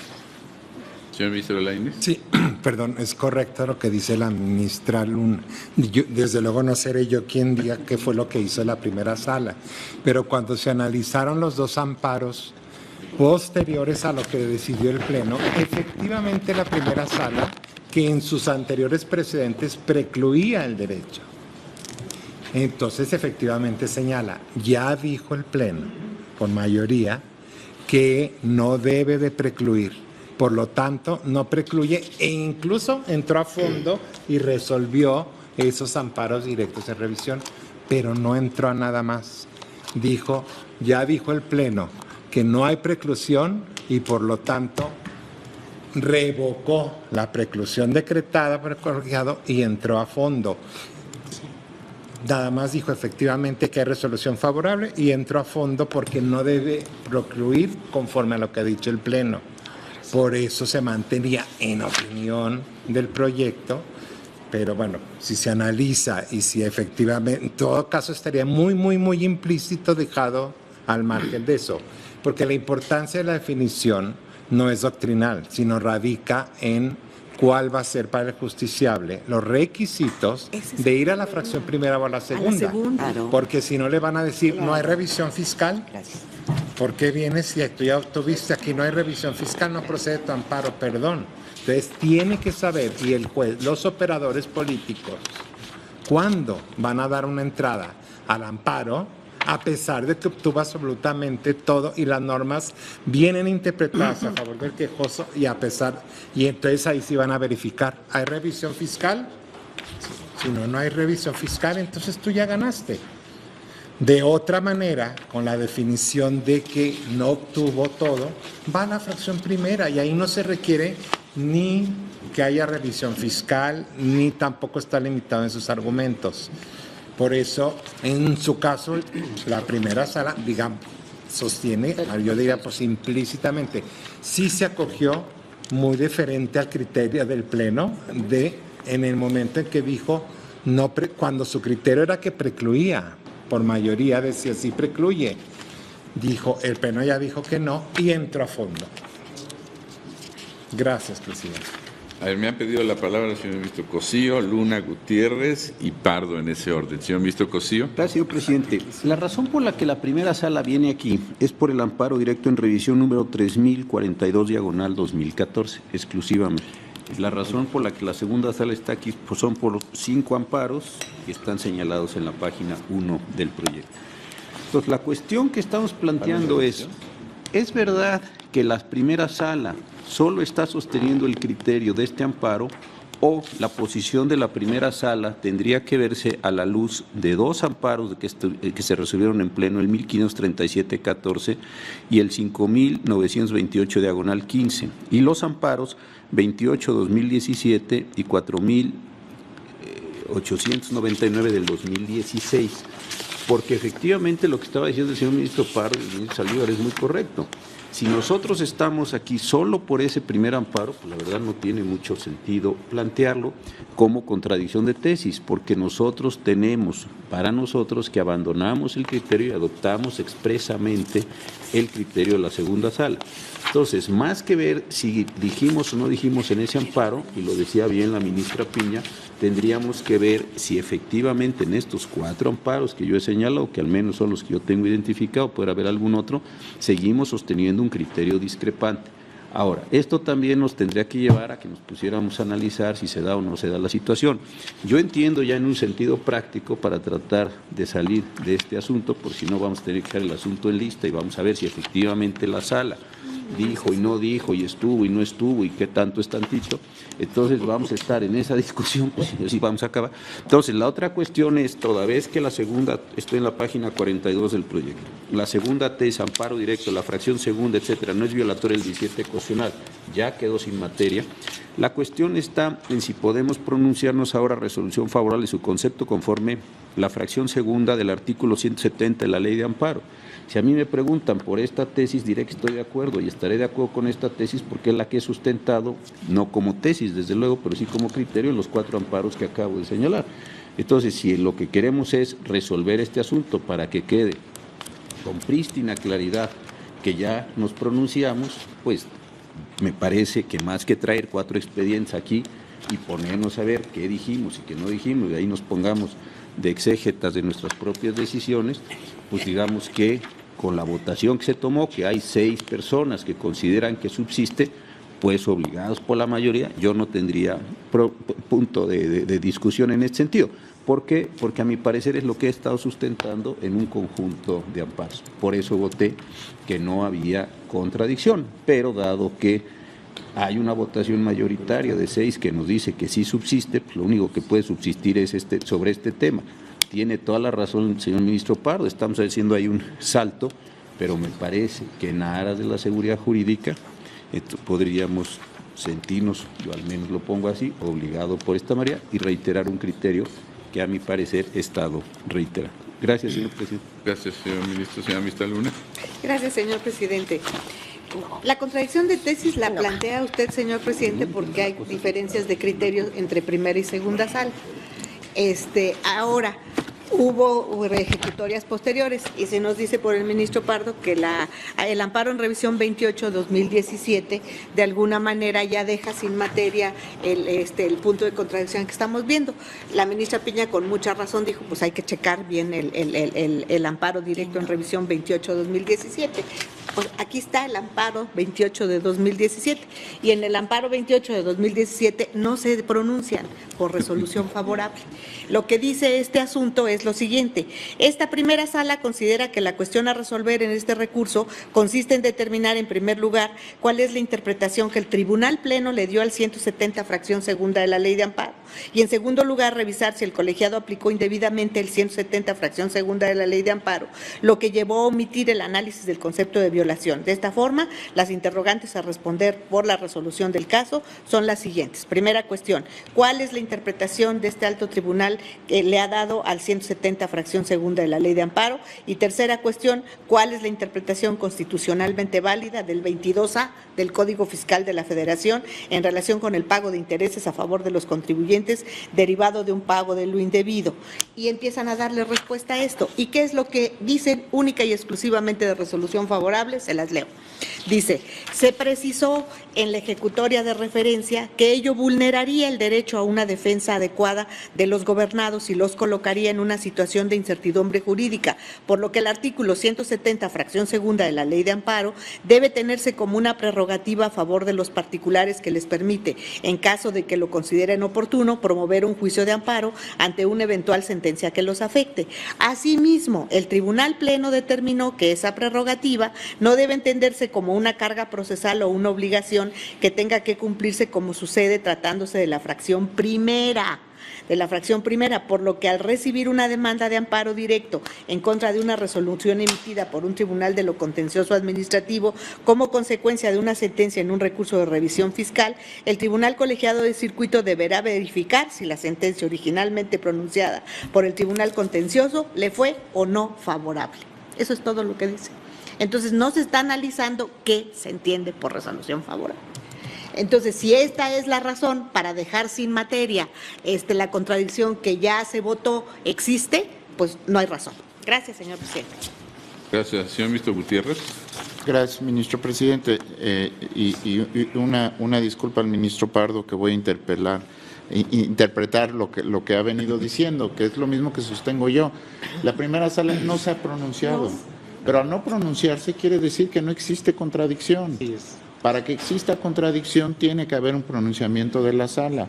Señor ministro Lainez. Sí, perdón, es correcto lo que dice la ministra Luna. Desde luego no seré yo quien diga qué fue lo que hizo la primera sala, pero cuando se analizaron los dos amparos posteriores a lo que decidió el Pleno, efectivamente la primera sala, que en sus anteriores precedentes precluía el derecho. Entonces, efectivamente señala, ya dijo el Pleno, con mayoría, que no debe de precluir. Por lo tanto, no precluye e incluso entró a fondo y resolvió esos amparos directos de revisión, pero no entró a nada más. Ya dijo el Pleno que no hay preclusión y por lo tanto revocó la preclusión decretada por el colegiado y entró a fondo. Nada más dijo efectivamente que hay resolución favorable y entró a fondo porque no debe precluir conforme a lo que ha dicho el Pleno. Por eso se mantenía en opinión del proyecto, pero bueno, si se analiza y si efectivamente, en todo caso estaría muy implícito dejado al margen de eso, porque la importancia de la definición no es doctrinal, sino radica en cuál va a ser para el justiciable los requisitos de ir a la fracción primera o a la segunda, porque si no le van a decir, no hay revisión fiscal. ¿Por qué vienes si tú ya tuviste aquí no hay revisión fiscal, no procede tu amparo? Perdón. Entonces tiene que saber, y el juez, los operadores políticos, cuándo van a dar una entrada al amparo, a pesar de que obtuvo absolutamente todo y las normas vienen interpretadas a favor del quejoso y y entonces ahí sí van a verificar, ¿hay revisión fiscal? Si no hay revisión fiscal, entonces tú ya ganaste. De otra manera, con la definición de que no obtuvo todo, va a la fracción primera y ahí no se requiere ni que haya revisión fiscal, ni tampoco está limitado en sus argumentos. Por eso, en su caso, la primera sala, digamos, sostiene, yo diría pues implícitamente, sí se acogió muy diferente al criterio del Pleno en el momento en que dijo, cuando su criterio era que precluía, por mayoría decía sí precluye, el Pleno ya dijo que no y entró a fondo. Gracias, presidente. A ver, me han pedido la palabra el señor ministro Cosío, Luna, Gutiérrez y Pardo en ese orden. Señor ministro Cosío. Gracias, señor presidente. La razón por la que la primera sala viene aquí es por el amparo directo en revisión número 3042/2014, exclusivamente. La razón por la que la segunda sala está aquí pues son por 5 amparos que están señalados en la página 1 del proyecto. Entonces, la cuestión que estamos planteando ¿es verdad que la primera sala solo está sosteniendo el criterio de este amparo o la posición de la primera sala tendría que verse a la luz de 2 amparos que se resolvieron en Pleno, el 1537-14 y el 5928/15, y los amparos 28/2017 y 4899 del 2016? Porque efectivamente lo que estaba diciendo el señor ministro Pardo y el ministro Saldívar es muy correcto. Si nosotros estamos aquí solo por ese primer amparo, pues la verdad no tiene mucho sentido plantearlo como contradicción de tesis, porque nosotros tenemos, para nosotros, que abandonamos el criterio y adoptamos expresamente el criterio de la segunda sala. Entonces, más que ver si dijimos o no dijimos en ese amparo, y lo decía bien la ministra Piña, tendríamos que ver si efectivamente en estos 4 amparos que yo he señalado, que al menos son los que yo tengo identificado, puede haber algún otro, seguimos sosteniendo un criterio discrepante. Ahora, esto también nos tendría que llevar a que nos pusiéramos a analizar si se da o no se da la situación. Yo entiendo ya en un sentido práctico para tratar de salir de este asunto, por si no vamos a tener que dejar el asunto en lista y vamos a ver si efectivamente la sala dijo y no dijo y estuvo y no estuvo y qué tanto es tantito. Entonces vamos a estar en esa discusión, pues así vamos a acabar. Entonces la otra cuestión es, toda vez que la segunda, estoy en la página 42 del proyecto, la segunda tesis, amparo directo, la fracción segunda, etcétera, no es violatoria del 17 constitucional, ya quedó sin materia. La cuestión está en si podemos pronunciarnos ahora resolución favorable y su concepto conforme la fracción segunda del artículo 170 de la Ley de Amparo. Si a mí me preguntan por esta tesis, diré que estoy de acuerdo y estaré de acuerdo con esta tesis porque es la que he sustentado, no como tesis, desde luego, pero sí como criterio en los 4 amparos que acabo de señalar. Entonces, si lo que queremos es resolver este asunto para que quede con prístina claridad que ya nos pronunciamos, pues me parece que más que traer 4 expedientes aquí y ponernos a ver qué dijimos y qué no dijimos, y ahí nos pongamos de exégetas de nuestras propias decisiones, pues digamos que con la votación que se tomó, que hay 6 personas que consideran que subsiste, pues obligados por la mayoría, yo no tendría punto de discusión en este sentido. ¿Por qué? Porque a mi parecer es lo que he estado sustentando en un conjunto de amparos. Por eso voté que no había contradicción, pero dado que hay una votación mayoritaria de 6 que nos dice que sí subsiste, pues lo único que puede subsistir es sobre este tema. Tiene toda la razón el señor ministro Pardo, estamos haciendo ahí un salto, pero me parece que en aras de la seguridad jurídica podríamos sentirnos, yo al menos lo pongo así, obligado por esta manera y reiterar un criterio que a mi parecer he estado reiterando. Gracias, señor presidente. Gracias, señor ministro. Señora Mista Luna. Gracias, señor presidente. La contradicción de tesis la plantea usted, señor presidente, porque hay diferencias de criterios entre primera y segunda sala. Ahora, hubo ejecutorias posteriores y se nos dice por el ministro Pardo que el amparo en revisión 28-2017 de alguna manera ya deja sin materia el punto de contradicción que estamos viendo. La ministra Piña con mucha razón dijo, pues hay que checar bien el amparo directo en revisión 28-2017. Pues aquí está el amparo 28 de 2017 y en el amparo 28 de 2017 no se pronuncian por resolución favorable. Lo que dice este asunto es lo siguiente: esta primera sala considera que la cuestión a resolver en este recurso consiste en determinar en primer lugar cuál es la interpretación que el Tribunal Pleno le dio al 170 fracción segunda de la Ley de Amparo y en segundo lugar revisar si el colegiado aplicó indebidamente el 170 fracción segunda de la Ley de Amparo, lo que llevó a omitir el análisis del concepto de violación. De esta forma, las interrogantes a responder por la resolución del caso son las siguientes. Primera cuestión: ¿cuál es la interpretación de este alto tribunal que le ha dado al 170 fracción segunda de la Ley de Amparo? Y tercera cuestión: ¿cuál es la interpretación constitucionalmente válida del 22A del Código Fiscal de la Federación en relación con el pago de intereses a favor de los contribuyentes derivado de un pago de lo indebido? Y empiezan a darle respuesta a esto. ¿Y qué es lo que dicen única y exclusivamente de resolución favorable? Se las leo. Dice, se precisó en la ejecutoria de referencia que ello vulneraría el derecho a una defensa adecuada de los gobernados y los colocaría en una situación de incertidumbre jurídica, por lo que el artículo 170, fracción segunda de la Ley de Amparo, debe tenerse como una prerrogativa a favor de los particulares que les permite, en caso de que lo consideren oportuno, promover un juicio de amparo ante una eventual sentencia que los afecte. Asimismo, el Tribunal Pleno determinó que esa prerrogativa no debe entenderse como una carga procesal o una obligación que tenga que cumplirse como sucede tratándose de la fracción primera, por lo que al recibir una demanda de amparo directo en contra de una resolución emitida por un tribunal de lo contencioso administrativo como consecuencia de una sentencia en un recurso de revisión fiscal, el Tribunal Colegiado de Circuito deberá verificar si la sentencia originalmente pronunciada por el Tribunal Contencioso le fue o no favorable. Eso es todo lo que dice. Entonces, no se está analizando qué se entiende por resolución favorable. Entonces, si esta es la razón para dejar sin materia la contradicción que ya se votó existe, pues no hay razón. Gracias, señor presidente. Gracias. Señor ministro Gutiérrez. Gracias, ministro presidente. Y una disculpa al ministro Pardo, que voy a interpretar lo que ha venido diciendo, que es lo mismo que sostengo yo. La primera sala no se ha pronunciado, pero al no pronunciarse quiere decir que no existe contradicción. Para que exista contradicción tiene que haber un pronunciamiento de la sala.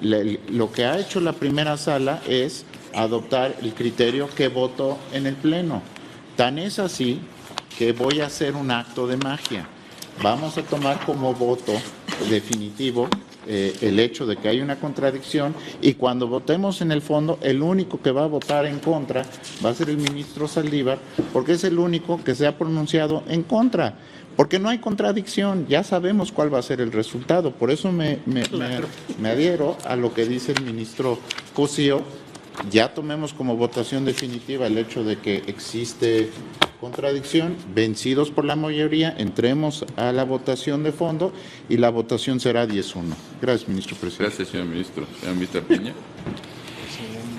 Lo que ha hecho la primera sala es adoptar el criterio que votó en el Pleno. Tan es así que voy a hacer un acto de magia. Vamos a tomar como voto definitivo el hecho de que hay una contradicción, y cuando votemos en el fondo, el único que va a votar en contra va a ser el ministro Saldívar, porque es el único que se ha pronunciado en contra. Porque no hay contradicción, ya sabemos cuál va a ser el resultado. Por eso me adhiero a lo que dice el ministro Cosío. Ya tomemos como votación definitiva el hecho de que existe contradicción, vencidos por la mayoría, entremos a la votación de fondo y la votación será 10-1. Gracias, ministro presidente. Gracias, señor ministro. Señora ministra Piña.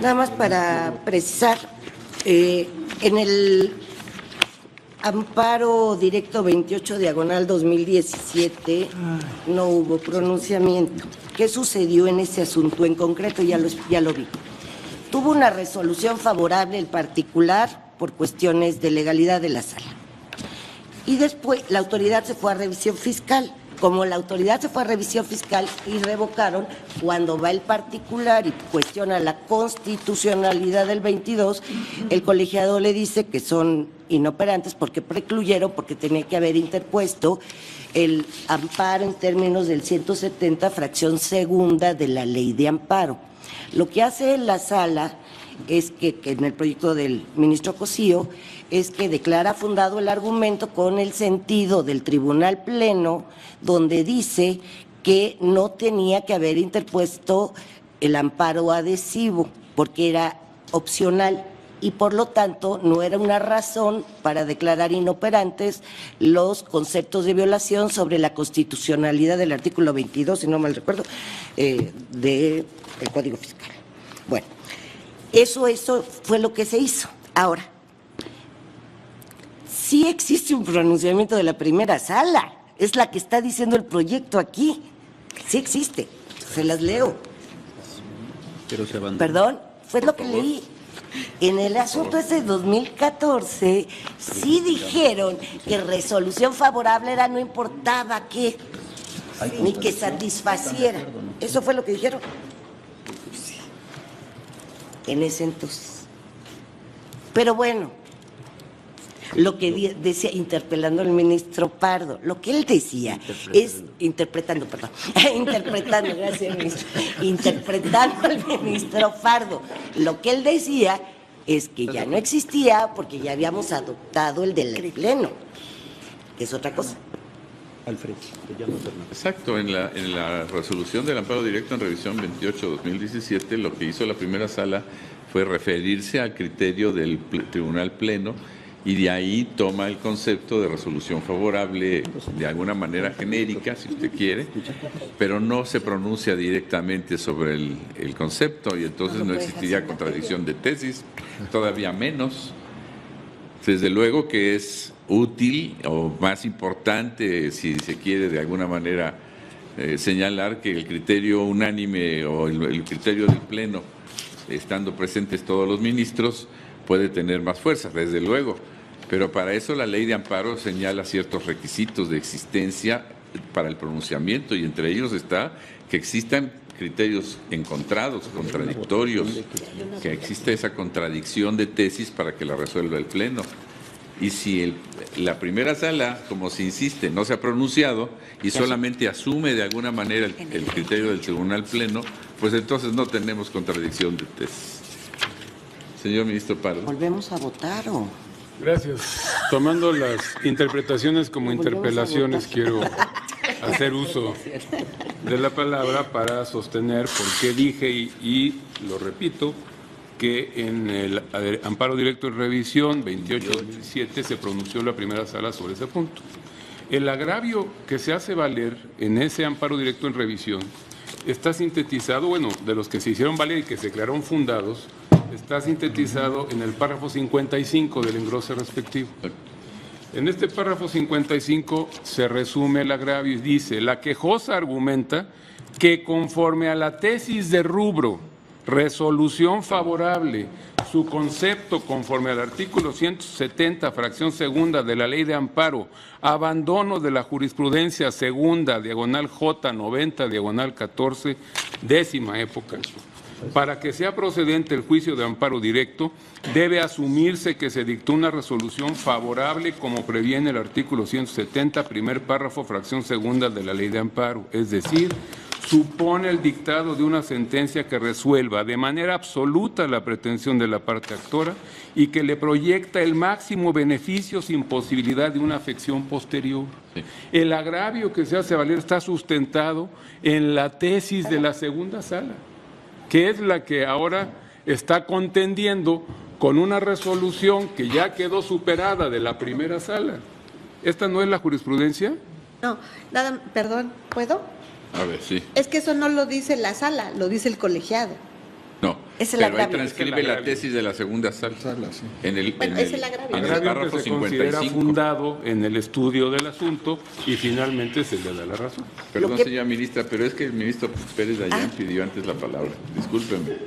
Nada más para precisar, en el Amparo directo 28 diagonal 2017, no hubo pronunciamiento. ¿Qué sucedió en ese asunto en concreto? Ya lo vi. Tuvo una resolución favorable el particular por cuestiones de legalidad de la sala. Y después la autoridad se fue a revisión fiscal. Como la autoridad se fue a revisión fiscal y revocaron, cuando va el particular y cuestiona la constitucionalidad del 22, el colegiado le dice que son inoperantes porque precluyeron, porque tenía que haber interpuesto el amparo en términos del 170, fracción segunda de la ley de amparo. Lo que hace la sala es que en el proyecto del ministro Cosío es que declara fundado el argumento con el sentido del Tribunal Pleno, donde dice que no tenía que haber interpuesto el amparo adhesivo porque era opcional y por lo tanto no era una razón para declarar inoperantes los conceptos de violación sobre la constitucionalidad del artículo 22, si no mal recuerdo, del Código Fiscal. Bueno, eso fue lo que se hizo. Ahora, sí existe un pronunciamiento de la primera sala, es la que está diciendo el proyecto aquí, sí existe, se las leo. Pero se abandonó. Perdón, fue lo que leí. En el asunto ese de 2014, sí dijeron que resolución favorable era no importaba qué, ni que satisfaciera. Eso fue lo que dijeron en ese entonces. Pero bueno, lo que decía, interpelando al ministro Pardo, lo que él decía es, interpretando al ministro Pardo, lo que él decía es que ya no existía porque ya habíamos adoptado el del Pleno, que es otra cosa. Alfredo, te llamo Fernando. Exacto, en la resolución del amparo directo en revisión 28-2017, lo que hizo la primera sala fue referirse al criterio del Tribunal Pleno y de ahí toma el concepto de resolución favorable de alguna manera genérica, si usted quiere, pero no se pronuncia directamente sobre el concepto y entonces no existiría contradicción de tesis, todavía menos. Desde luego que es útil o más importante, si se quiere de alguna manera señalar que el criterio unánime o el criterio del Pleno, estando presentes todos los ministros, puede tener más fuerza, desde luego, pero para eso la ley de amparo señala ciertos requisitos de existencia para el pronunciamiento y entre ellos está que existan criterios encontrados, contradictorios, que exista esa contradicción de tesis para que la resuelva el Pleno. Y si la primera sala, como se insiste, no se ha pronunciado y solamente asume de alguna manera el criterio del Tribunal Pleno, pues entonces no tenemos contradicción de tesis. Señor ministro Pardo. ¿Volvemos a votar o...? Gracias. Tomando las interpretaciones como interpelaciones, quiero hacer uso de la palabra para sostener por qué dije, y lo repito, que en el amparo directo de revisión 28-2017 se pronunció la primera sala sobre ese punto. El agravio que se hace valer en ese amparo directo en revisión está sintetizado, bueno, de los que se hicieron valer y que se declararon fundados, está sintetizado en el párrafo 55 del engrose respectivo. En este párrafo 55 se resume el agravio y dice: la quejosa argumenta que conforme a la tesis de rubro, resolución favorable, su concepto conforme al artículo 170, fracción segunda de la Ley de Amparo, abandono de la jurisprudencia segunda, diagonal J, 90, diagonal 14, décima época. Para que sea procedente el juicio de amparo directo, debe asumirse que se dictó una resolución favorable como previene el artículo 170, primer párrafo, fracción segunda de la Ley de Amparo, es decir, supone el dictado de una sentencia que resuelva de manera absoluta la pretensión de la parte actora y que le proyecta el máximo beneficio sin posibilidad de una afección posterior. El agravio que se hace valer está sustentado en la tesis de la segunda sala, que es la que ahora está contendiendo con una resolución que ya quedó superada de la primera sala. ¿Esta no es la jurisprudencia? No, nada, perdón, ¿puedo? A ver, sí. Es que eso no lo dice la sala, lo dice el colegiado. No, Es el Pero ahí agravio. transcribe la tesis de la segunda sala. En el, Bueno, es el agravio. en el Agravio párrafo que se considera 55. fundado en el estudio del asunto y finalmente se le da la razón. Perdón, Lo que- señora ministra, pero es que el ministro Pérez Dayán pidió antes la palabra. Discúlpeme.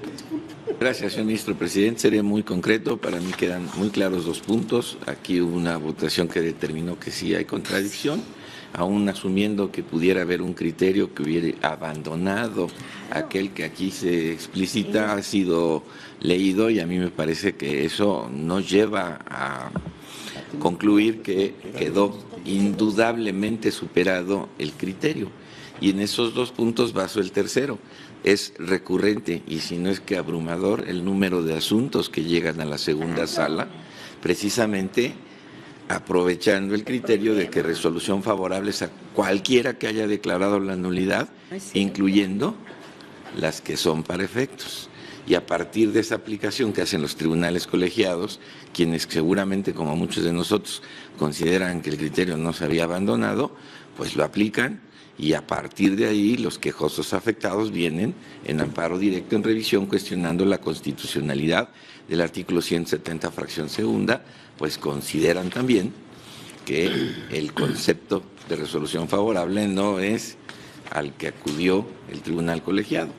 Gracias, señor ministro presidente. Seré muy concreto. Para mí quedan muy claros 2 puntos. Aquí hubo una votación que determinó que sí hay contradicción, aún asumiendo que pudiera haber un criterio que hubiera abandonado aquel que aquí se explicita, ha sido leído y a mí me parece que eso nos lleva a concluir que quedó indudablemente superado el criterio. Y en esos 2 puntos baso el tercero. Es recurrente, y si no es que abrumador, el número de asuntos que llegan a la segunda sala, precisamente aprovechando el criterio de que resolución favorable es a cualquiera que haya declarado la nulidad, incluyendo las que son para efectos. Y a partir de esa aplicación que hacen los tribunales colegiados, quienes seguramente, como muchos de nosotros, consideran que el criterio no se había abandonado, pues lo aplican, y a partir de ahí los quejosos afectados vienen en amparo directo en revisión cuestionando la constitucionalidad del artículo 170, fracción segunda, pues consideran también que el concepto de resolución favorable no es al que acudió el tribunal colegiado.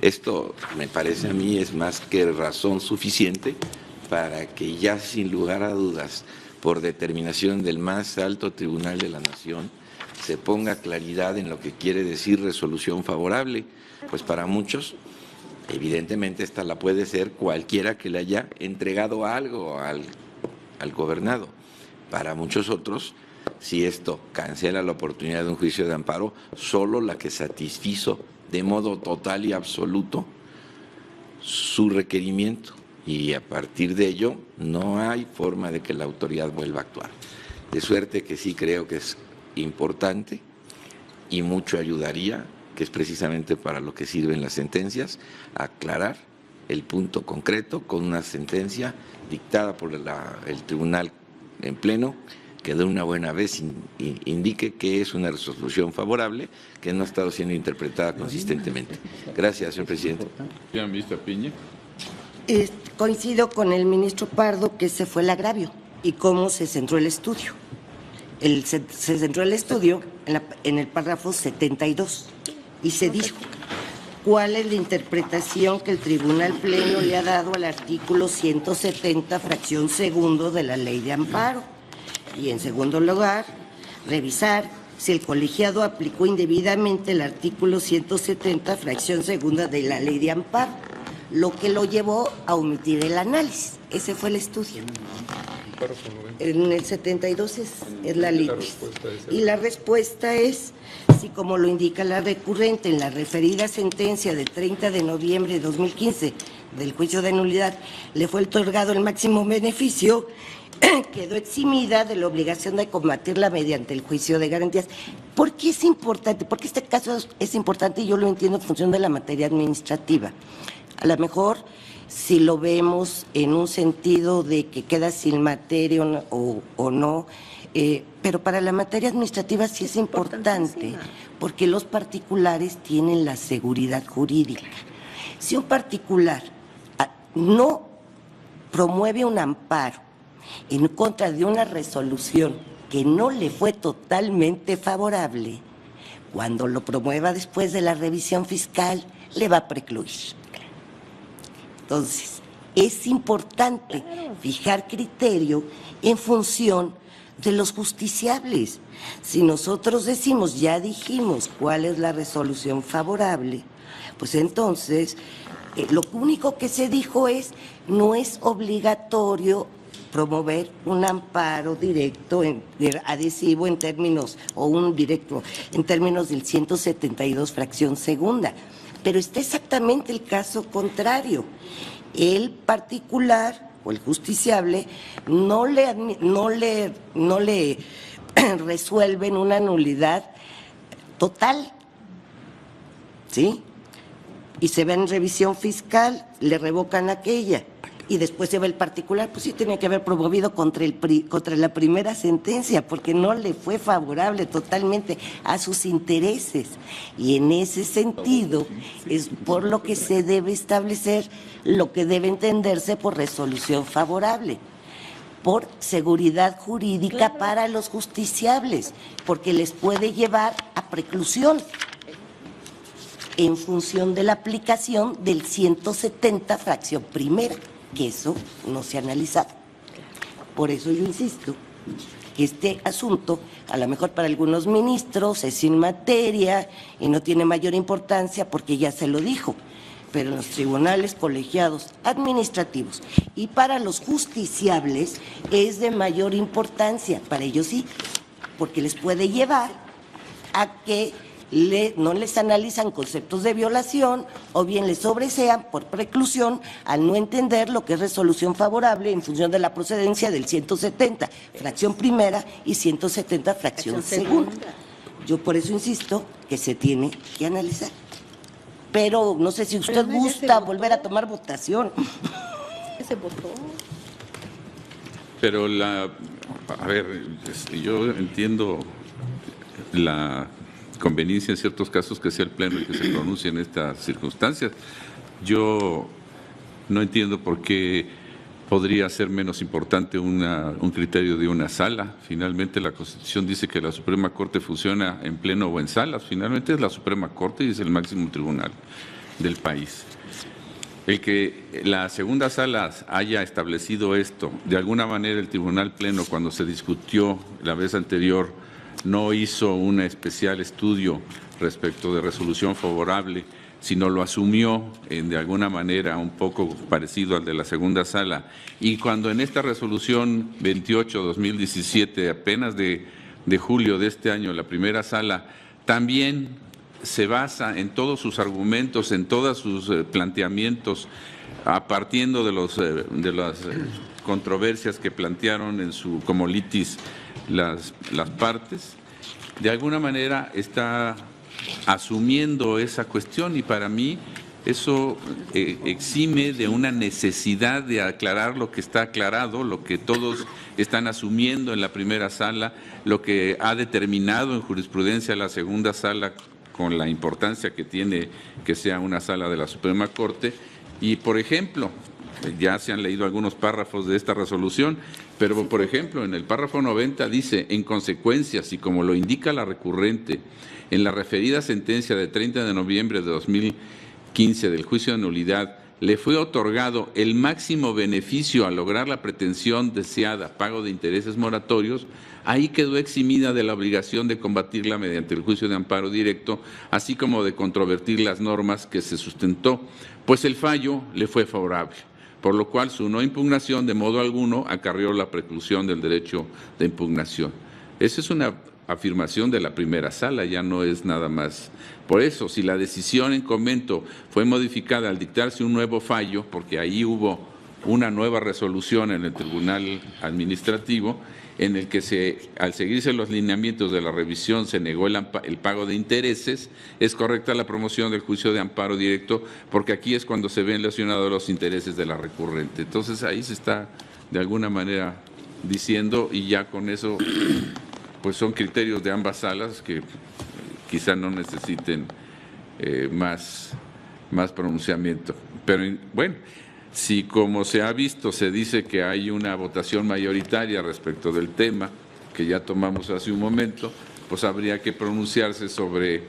Esto, me parece a mí, es más que razón suficiente para que ya sin lugar a dudas, por determinación del más alto tribunal de la Nación, se ponga claridad en lo que quiere decir resolución favorable, pues para muchos, evidentemente esta la puede ser cualquiera que le haya entregado algo al gobernado. Para muchos otros, si esto cancela la oportunidad de un juicio de amparo, solo la que satisfizo de modo total y absoluto su requerimiento, y a partir de ello no hay forma de que la autoridad vuelva a actuar. De suerte que sí creo que es importante y mucho ayudaría, que es precisamente para lo que sirven las sentencias, aclarar el punto concreto con una sentencia dictada por el tribunal en pleno, que de una buena vez indique que es una resolución favorable que no ha estado siendo interpretada consistentemente. Gracias, señor presidente. Señora ministra Piña. Coincido con el ministro Pardo que ese fue el agravio y cómo se centró el estudio. Se centró el estudio en el párrafo 72 y se dijo cuál es la interpretación que el Tribunal Pleno le ha dado al artículo 170, fracción segundo de la Ley de Amparo. Y en segundo lugar, revisar si el colegiado aplicó indebidamente el artículo 170, fracción segunda de la Ley de Amparo, lo que lo llevó a omitir el análisis. Ese fue el estudio. En el 72 es la ley. Y la respuesta es, si como lo indica la recurrente en la referida sentencia de 30 de noviembre de 2015 del juicio de nulidad, le fue otorgado el máximo beneficio, quedó eximida de la obligación de combatirla mediante el juicio de garantías. ¿Por qué es importante? Porque este caso es importante y yo lo entiendo en función de la materia administrativa. A lo mejor, si lo vemos en un sentido de que queda sin materia o no, pero para la materia administrativa sí es importante, porque los particulares tienen la seguridad jurídica. Si un particular no promueve un amparo en contra de una resolución que no le fue totalmente favorable, cuando lo promueva después de la revisión fiscal, le va a precluir. Entonces, es importante fijar criterio en función de los justiciables. Si nosotros decimos, ya dijimos cuál es la resolución favorable, pues entonces lo único que se dijo es, no es obligatorio promover un amparo directo, adhesivo en términos, o un directo en términos del 172, fracción segunda. Pero está exactamente el caso contrario. El particular o el justiciable no le resuelven una nulidad total, ¿sí? Y se ve en revisión fiscal, le revocan aquella. y después se va el particular, pues sí tenía que haber promovido contra la primera sentencia, porque no le fue favorable totalmente a sus intereses. Y en ese sentido es por lo que se debe establecer lo que debe entenderse por resolución favorable, por seguridad jurídica para los justiciables, porque les puede llevar a preclusión en función de la aplicación del 170 fracción primera, que eso no se ha analizado. Por eso yo insisto que este asunto, a lo mejor para algunos ministros es sin materia y no tiene mayor importancia porque ya se lo dijo, pero en los tribunales colegiados administrativos y para los justiciables es de mayor importancia, para ellos sí, porque les puede llevar a que no les analizan conceptos de violación o bien les sobresean por preclusión al no entender lo que es resolución favorable en función de la procedencia del 170 fracción primera y 170 fracción segunda. Yo por eso insisto que se tiene que analizar. Pero no sé si usted gusta volver a tomar votación. Se votó. Pero a ver, yo entiendo la conveniencia en ciertos casos que sea el Pleno el que se pronuncie en estas circunstancias. Yo no entiendo por qué podría ser menos importante un criterio de una sala. Finalmente la Constitución dice que la Suprema Corte funciona en pleno o en salas. Finalmente es la Suprema Corte y es el máximo tribunal del país. El que la segunda sala haya establecido esto, de alguna manera el Tribunal Pleno cuando se discutió la vez anterior no hizo un especial estudio respecto de resolución favorable, sino lo asumió de alguna manera un poco parecido al de la segunda sala. Y cuando en esta resolución 28/2017, apenas de julio de este año, la primera sala también se basa en todos sus argumentos, en todos sus planteamientos, partiendo de las controversias que plantearon en su como litis las partes, de alguna manera está asumiendo esa cuestión y para mí eso exime de una necesidad de aclarar lo que está aclarado, lo que todos están asumiendo en la primera sala, lo que ha determinado en jurisprudencia la segunda sala con la importancia que tiene que sea una sala de la Suprema Corte. Y, por ejemplo, ya se han leído algunos párrafos de esta resolución, pero, por ejemplo, en el párrafo 90 dice, en consecuencia, y como lo indica la recurrente, en la referida sentencia de 30 de noviembre de 2015 del juicio de nulidad, le fue otorgado el máximo beneficio al lograr la pretensión deseada, pago de intereses moratorios, ahí quedó eximida de la obligación de combatirla mediante el juicio de amparo directo, así como de controvertir las normas que se sustentó, pues el fallo le fue favorable, por lo cual su no impugnación de modo alguno acarreó la preclusión del derecho de impugnación. Esa es una afirmación de la primera sala, ya no es nada más. Por eso, si la decisión en comento fue modificada al dictarse un nuevo fallo, porque ahí hubo una nueva resolución en el Tribunal Administrativo, en el que al seguirse los lineamientos de la revisión se negó el pago de intereses, es correcta la promoción del juicio de amparo directo, porque aquí es cuando se ven lesionados los intereses de la recurrente. Entonces ahí se está de alguna manera diciendo, y ya con eso pues son criterios de ambas salas que quizá no necesiten más pronunciamiento. Pero bueno, si como se ha visto se dice que hay una votación mayoritaria respecto del tema, que ya tomamos hace un momento, pues habría que pronunciarse sobre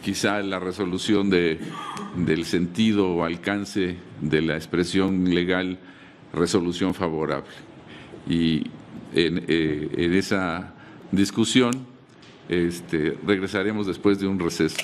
quizá la resolución del sentido o alcance de la expresión legal resolución favorable. Y en esa discusión regresaremos después de un receso.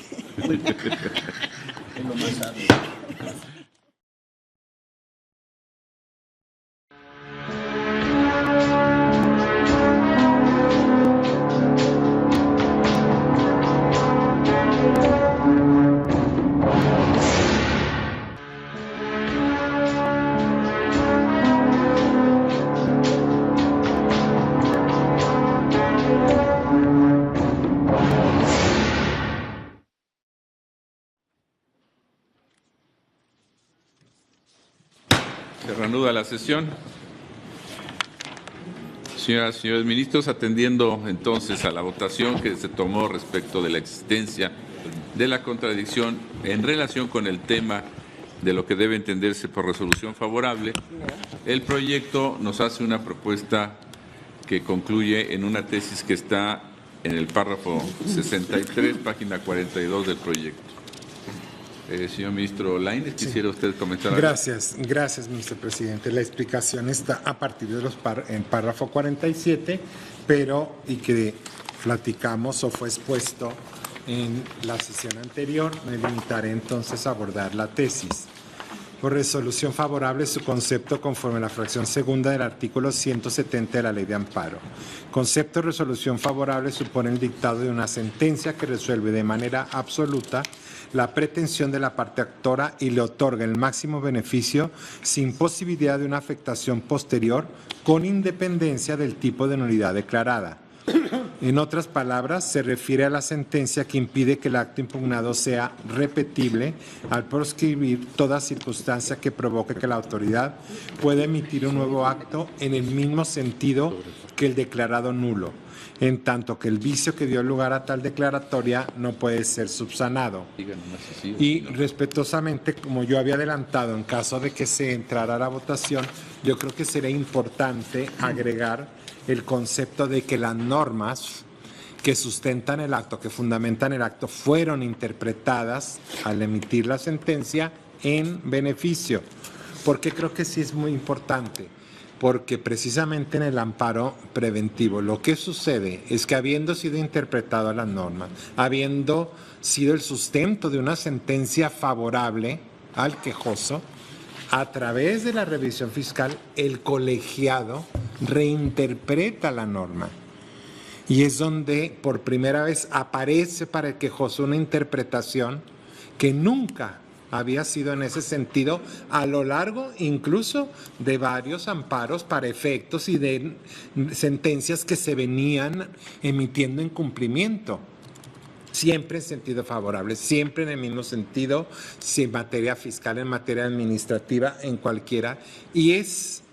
Se reanuda la sesión. Señoras y señores ministros, atendiendo entonces a la votación que se tomó respecto de la existencia de la contradicción en relación con el tema de lo que debe entenderse por resolución favorable, el proyecto nos hace una propuesta que concluye en una tesis que está en el párrafo 63, página 42 del proyecto. Señor ministro Lainez, ¿quisiera usted comentar algo? Gracias, ministro presidente. La explicación está a partir de en párrafo 47, y que platicamos o fue expuesto en la sesión anterior. Me limitaré entonces a abordar la tesis. Por resolución favorable, su concepto conforme a la fracción segunda del artículo 170 de la Ley de Amparo. Concepto de resolución favorable supone el dictado de una sentencia que resuelve de manera absoluta la pretensión de la parte actora y le otorga el máximo beneficio sin posibilidad de una afectación posterior con independencia del tipo de nulidad declarada. En otras palabras, se refiere a la sentencia que impide que el acto impugnado sea repetible al proscribir toda circunstancia que provoque que la autoridad pueda emitir un nuevo acto en el mismo sentido que el declarado nulo, en tanto que el vicio que dio lugar a tal declaratoria no puede ser subsanado. Y respetuosamente, como yo había adelantado, en caso de que se entrara a la votación, yo creo que sería importante agregar el concepto de que las normas que sustentan el acto, que fundamentan el acto, fueron interpretadas al emitir la sentencia en beneficio. Porque creo que sí es muy importante, porque precisamente en el amparo preventivo lo que sucede es que habiendo sido interpretado las normas, habiendo sido el sustento de una sentencia favorable al quejoso, a través de la revisión fiscal, el colegiado reinterpreta la norma. Y es donde por primera vez aparece para el quejoso una interpretación que nunca había sido en ese sentido a lo largo incluso de varios amparos para efectos y de sentencias que se venían emitiendo en cumplimiento. Siempre en sentido favorable, siempre en el mismo sentido, si en materia fiscal, en materia administrativa, en cualquiera. Y es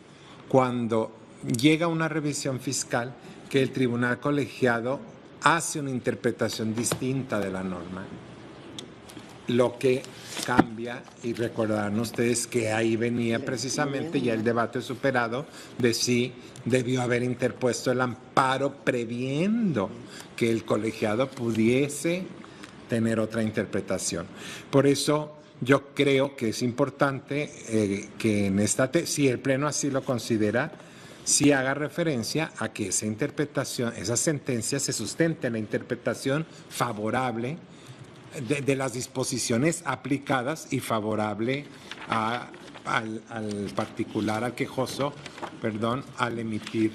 cuando llega una revisión fiscal que el tribunal colegiado hace una interpretación distinta de la norma. Lo que cambia, y recordarán ustedes que ahí venía precisamente ya el debate superado de si debió haber interpuesto el amparo previendo que el colegiado pudiese tener otra interpretación. Por eso yo creo que es importante que en si el Pleno así lo considera, sí haga referencia a que esa interpretación, esa sentencia se sustente en la interpretación favorable de las disposiciones aplicadas y favorable al particular, al quejoso, al emitir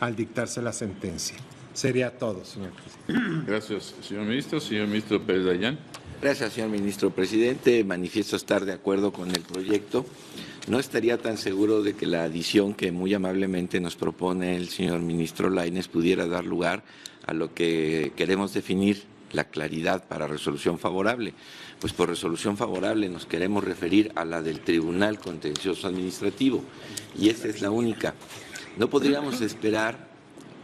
al dictarse la sentencia. Sería todo, señor presidente. Gracias, señor ministro. Señor ministro Pérez Dayán. Gracias, señor ministro presidente. Manifiesto estar de acuerdo con el proyecto. No estaría tan seguro de que la adición que muy amablemente nos propone el señor ministro Lainez pudiera dar lugar a lo que queremos definir la claridad para resolución favorable. Pues por resolución favorable nos queremos referir a la del Tribunal Contencioso Administrativo y esa es la única. No podríamos esperar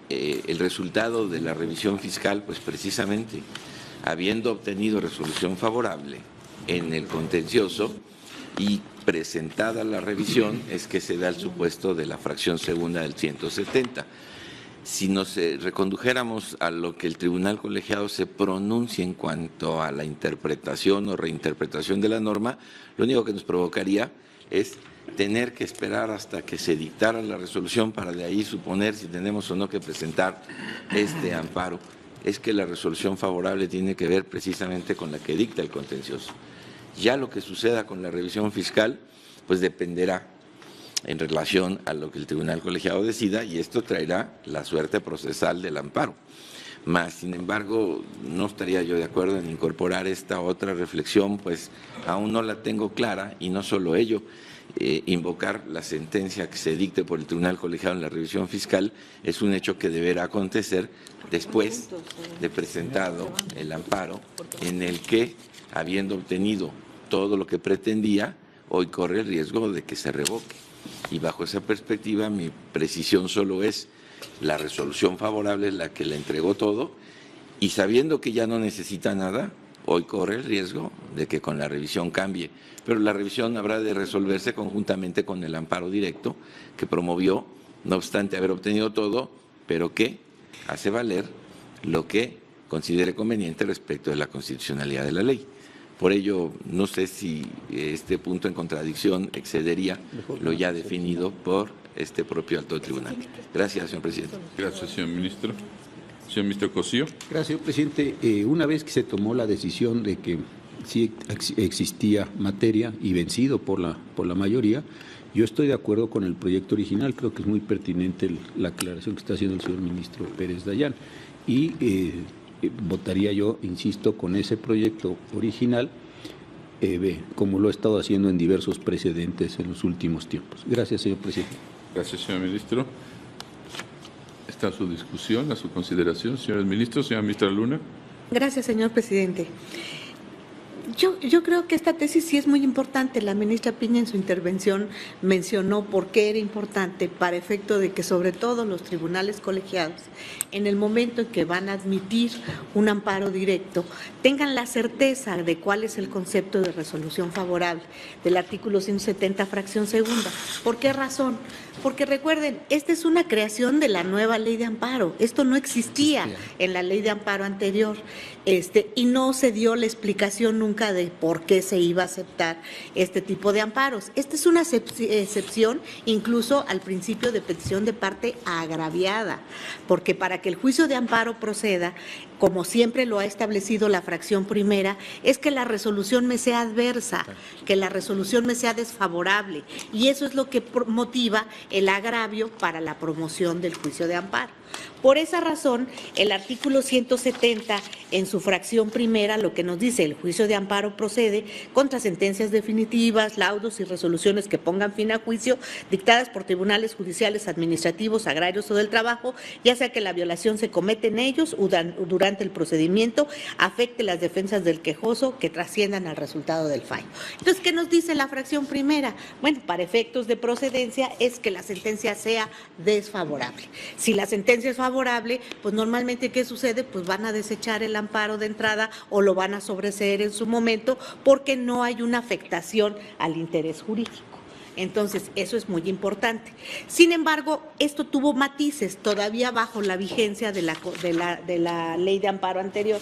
el resultado de la revisión fiscal, pues precisamente habiendo obtenido resolución favorable en el contencioso y presentada la revisión es que se da el supuesto de la fracción segunda del 170. Si nos recondujéramos a lo que el tribunal colegiado se pronuncia en cuanto a la interpretación o reinterpretación de la norma, lo único que nos provocaría es tener que esperar hasta que se dictara la resolución para de ahí suponer si tenemos o no que presentar este amparo. Es que la resolución favorable tiene que ver precisamente con la que dicta el contencioso. Ya lo que suceda con la revisión fiscal, pues dependerá en relación a lo que el tribunal colegiado decida y esto traerá la suerte procesal del amparo. Más, sin embargo, no estaría yo de acuerdo en incorporar esta otra reflexión, pues aún no la tengo clara y no solo ello, invocar la sentencia que se dicte por el tribunal colegiado en la revisión fiscal es un hecho que deberá acontecer después de presentado el amparo en el que, habiendo obtenido todo lo que pretendía, hoy corre el riesgo de que se revoque. Y bajo esa perspectiva, mi precisión solo es la resolución favorable es la que le entregó todo, y sabiendo que ya no necesita nada, hoy corre el riesgo de que con la revisión cambie. Pero la revisión habrá de resolverse conjuntamente con el amparo directo que promovió, no obstante haber obtenido todo, pero que hace valer lo que considere conveniente respecto de la constitucionalidad de la ley. Por ello, no sé si este punto en contradicción excedería lo ya definido por este propio alto tribunal. Gracias, señor presidente. Gracias, señor ministro. Señor ministro Cosío. Gracias, señor presidente. Una vez que se tomó la decisión de que sí existía materia y vencido por la mayoría, yo estoy de acuerdo con el proyecto original. Creo que es muy pertinente la aclaración que está haciendo el señor ministro Pérez Dayán. Y votaría yo, insisto, con ese proyecto original, como lo he estado haciendo en diversos precedentes en los últimos tiempos. Gracias, señor presidente. Gracias, señor ministro. Está a su discusión, a su consideración, señores ministros. Señora ministra Luna. Gracias, señor presidente. Yo creo que esta tesis sí es muy importante. La ministra Piña en su intervención mencionó por qué era importante para efecto de que sobre todo los tribunales colegiados, en el momento en que van a admitir un amparo directo, tengan la certeza de cuál es el concepto de resolución favorable del artículo 170, fracción segunda. ¿Por qué razón? Porque recuerden, esta es una creación de la nueva ley de amparo. Esto no existía en la ley de amparo anterior, y no se dio la explicación nunca de por qué se iba a aceptar este tipo de amparos. Esta es una excepción incluso al principio de petición de parte agraviada, porque para que el juicio de amparo proceda, como siempre lo ha establecido la fracción primera, es que la resolución me sea adversa, que la resolución me sea desfavorable, y eso es lo que motiva el agravio para la promoción del juicio de amparo. Por esa razón, el artículo 170, en su fracción primera, lo que nos dice, el juicio de amparo procede contra sentencias definitivas, laudos y resoluciones que pongan fin a juicio, dictadas por tribunales judiciales, administrativos, agrarios o del trabajo, ya sea que la violación se comete en ellos o durante el procedimiento, afecte las defensas del quejoso que trasciendan al resultado del fallo. Entonces, ¿qué nos dice la fracción primera? Bueno, para efectos de procedencia es que la sentencia sea desfavorable. Si la sentencia es favorable, pues normalmente, ¿qué sucede? Pues van a desechar el amparo de entrada o lo van a sobreseer en su momento porque no hay una afectación al interés jurídico. Entonces, eso es muy importante. Sin embargo, esto tuvo matices todavía bajo la vigencia de la ley de amparo anterior.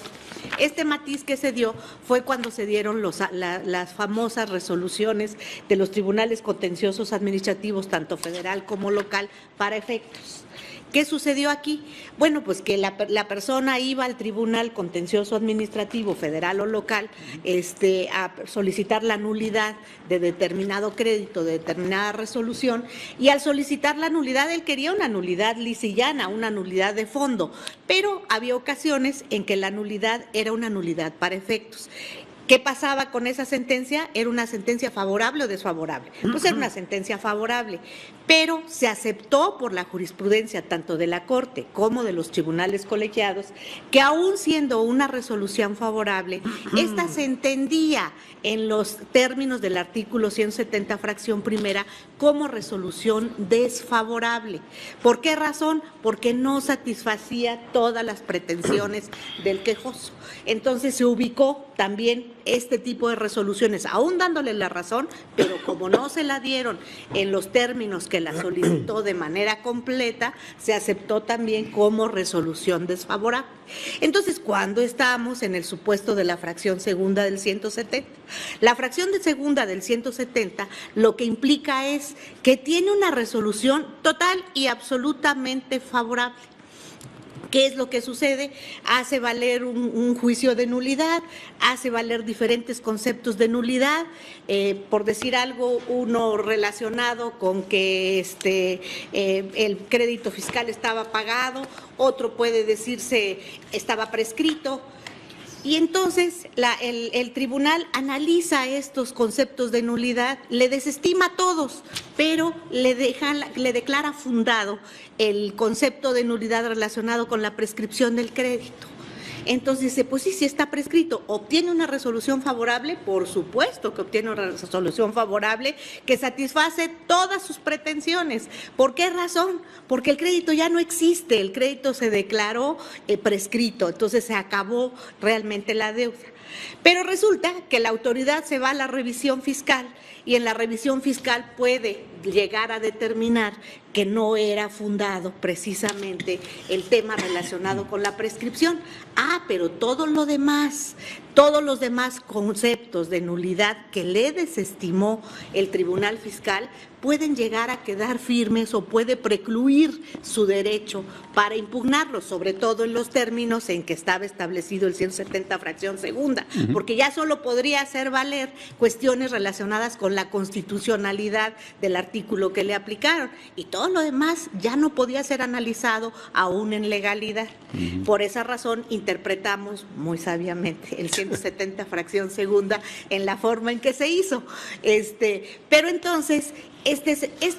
Este matiz que se dio fue cuando se dieron las famosas resoluciones de los tribunales contenciosos administrativos, tanto federal como local, para efectos. ¿Qué sucedió aquí? Bueno, pues que la persona iba al tribunal contencioso administrativo federal o local a solicitar la nulidad de determinado crédito, de determinada resolución, y al solicitar la nulidad, él quería una nulidad lisillana, una nulidad de fondo, pero había ocasiones en que la nulidad era una nulidad para efectos. ¿Qué pasaba con esa sentencia? ¿Era una sentencia favorable o desfavorable? Pues era una sentencia favorable, pero se aceptó por la jurisprudencia tanto de la Corte como de los tribunales colegiados que aún siendo una resolución favorable, esta se entendía en los términos del artículo 170, fracción primera, como resolución desfavorable. ¿Por qué razón? Porque no satisfacía todas las pretensiones del quejoso. Entonces se ubicó también este tipo de resoluciones, aún dándole la razón, pero como no se la dieron en los términos que la solicitó de manera completa, se aceptó también como resolución desfavorable. Entonces, ¿cuándo estamos en el supuesto de la fracción segunda del 170? La fracción de segunda del 170 lo que implica es que tiene una resolución total y absolutamente favorable. ¿Qué es lo que sucede? Hace valer un juicio de nulidad, hace valer diferentes conceptos de nulidad, por decir algo, uno relacionado con que el crédito fiscal estaba pagado, otro puede decirse estaba prescrito. Y entonces el tribunal analiza estos conceptos de nulidad, le desestima a todos, pero le declara fundado el concepto de nulidad relacionado con la prescripción del crédito. Entonces dice, pues sí está prescrito. ¿Obtiene una resolución favorable? Por supuesto que obtiene una resolución favorable que satisface todas sus pretensiones. ¿Por qué razón? Porque el crédito ya no existe, el crédito se declaró prescrito, entonces se acabó realmente la deuda. Pero resulta que la autoridad se va a la revisión fiscal y en la revisión fiscal puede llegar a determinar que no era fundado precisamente el tema relacionado con la prescripción. Pero todos los demás conceptos de nulidad que le desestimó el Tribunal Fiscal pueden llegar a quedar firmes o puede precluir su derecho para impugnarlos, sobre todo en los términos en que estaba establecido el 170 fracción segunda, porque ya solo podría hacer valer cuestiones relacionadas con la constitucionalidad del artículo que le aplicaron y todo lo demás ya no podía ser analizado aún en legalidad. Por esa razón interpretamos muy sabiamente el 170 fracción segunda en la forma en que se hizo. Pero entonces este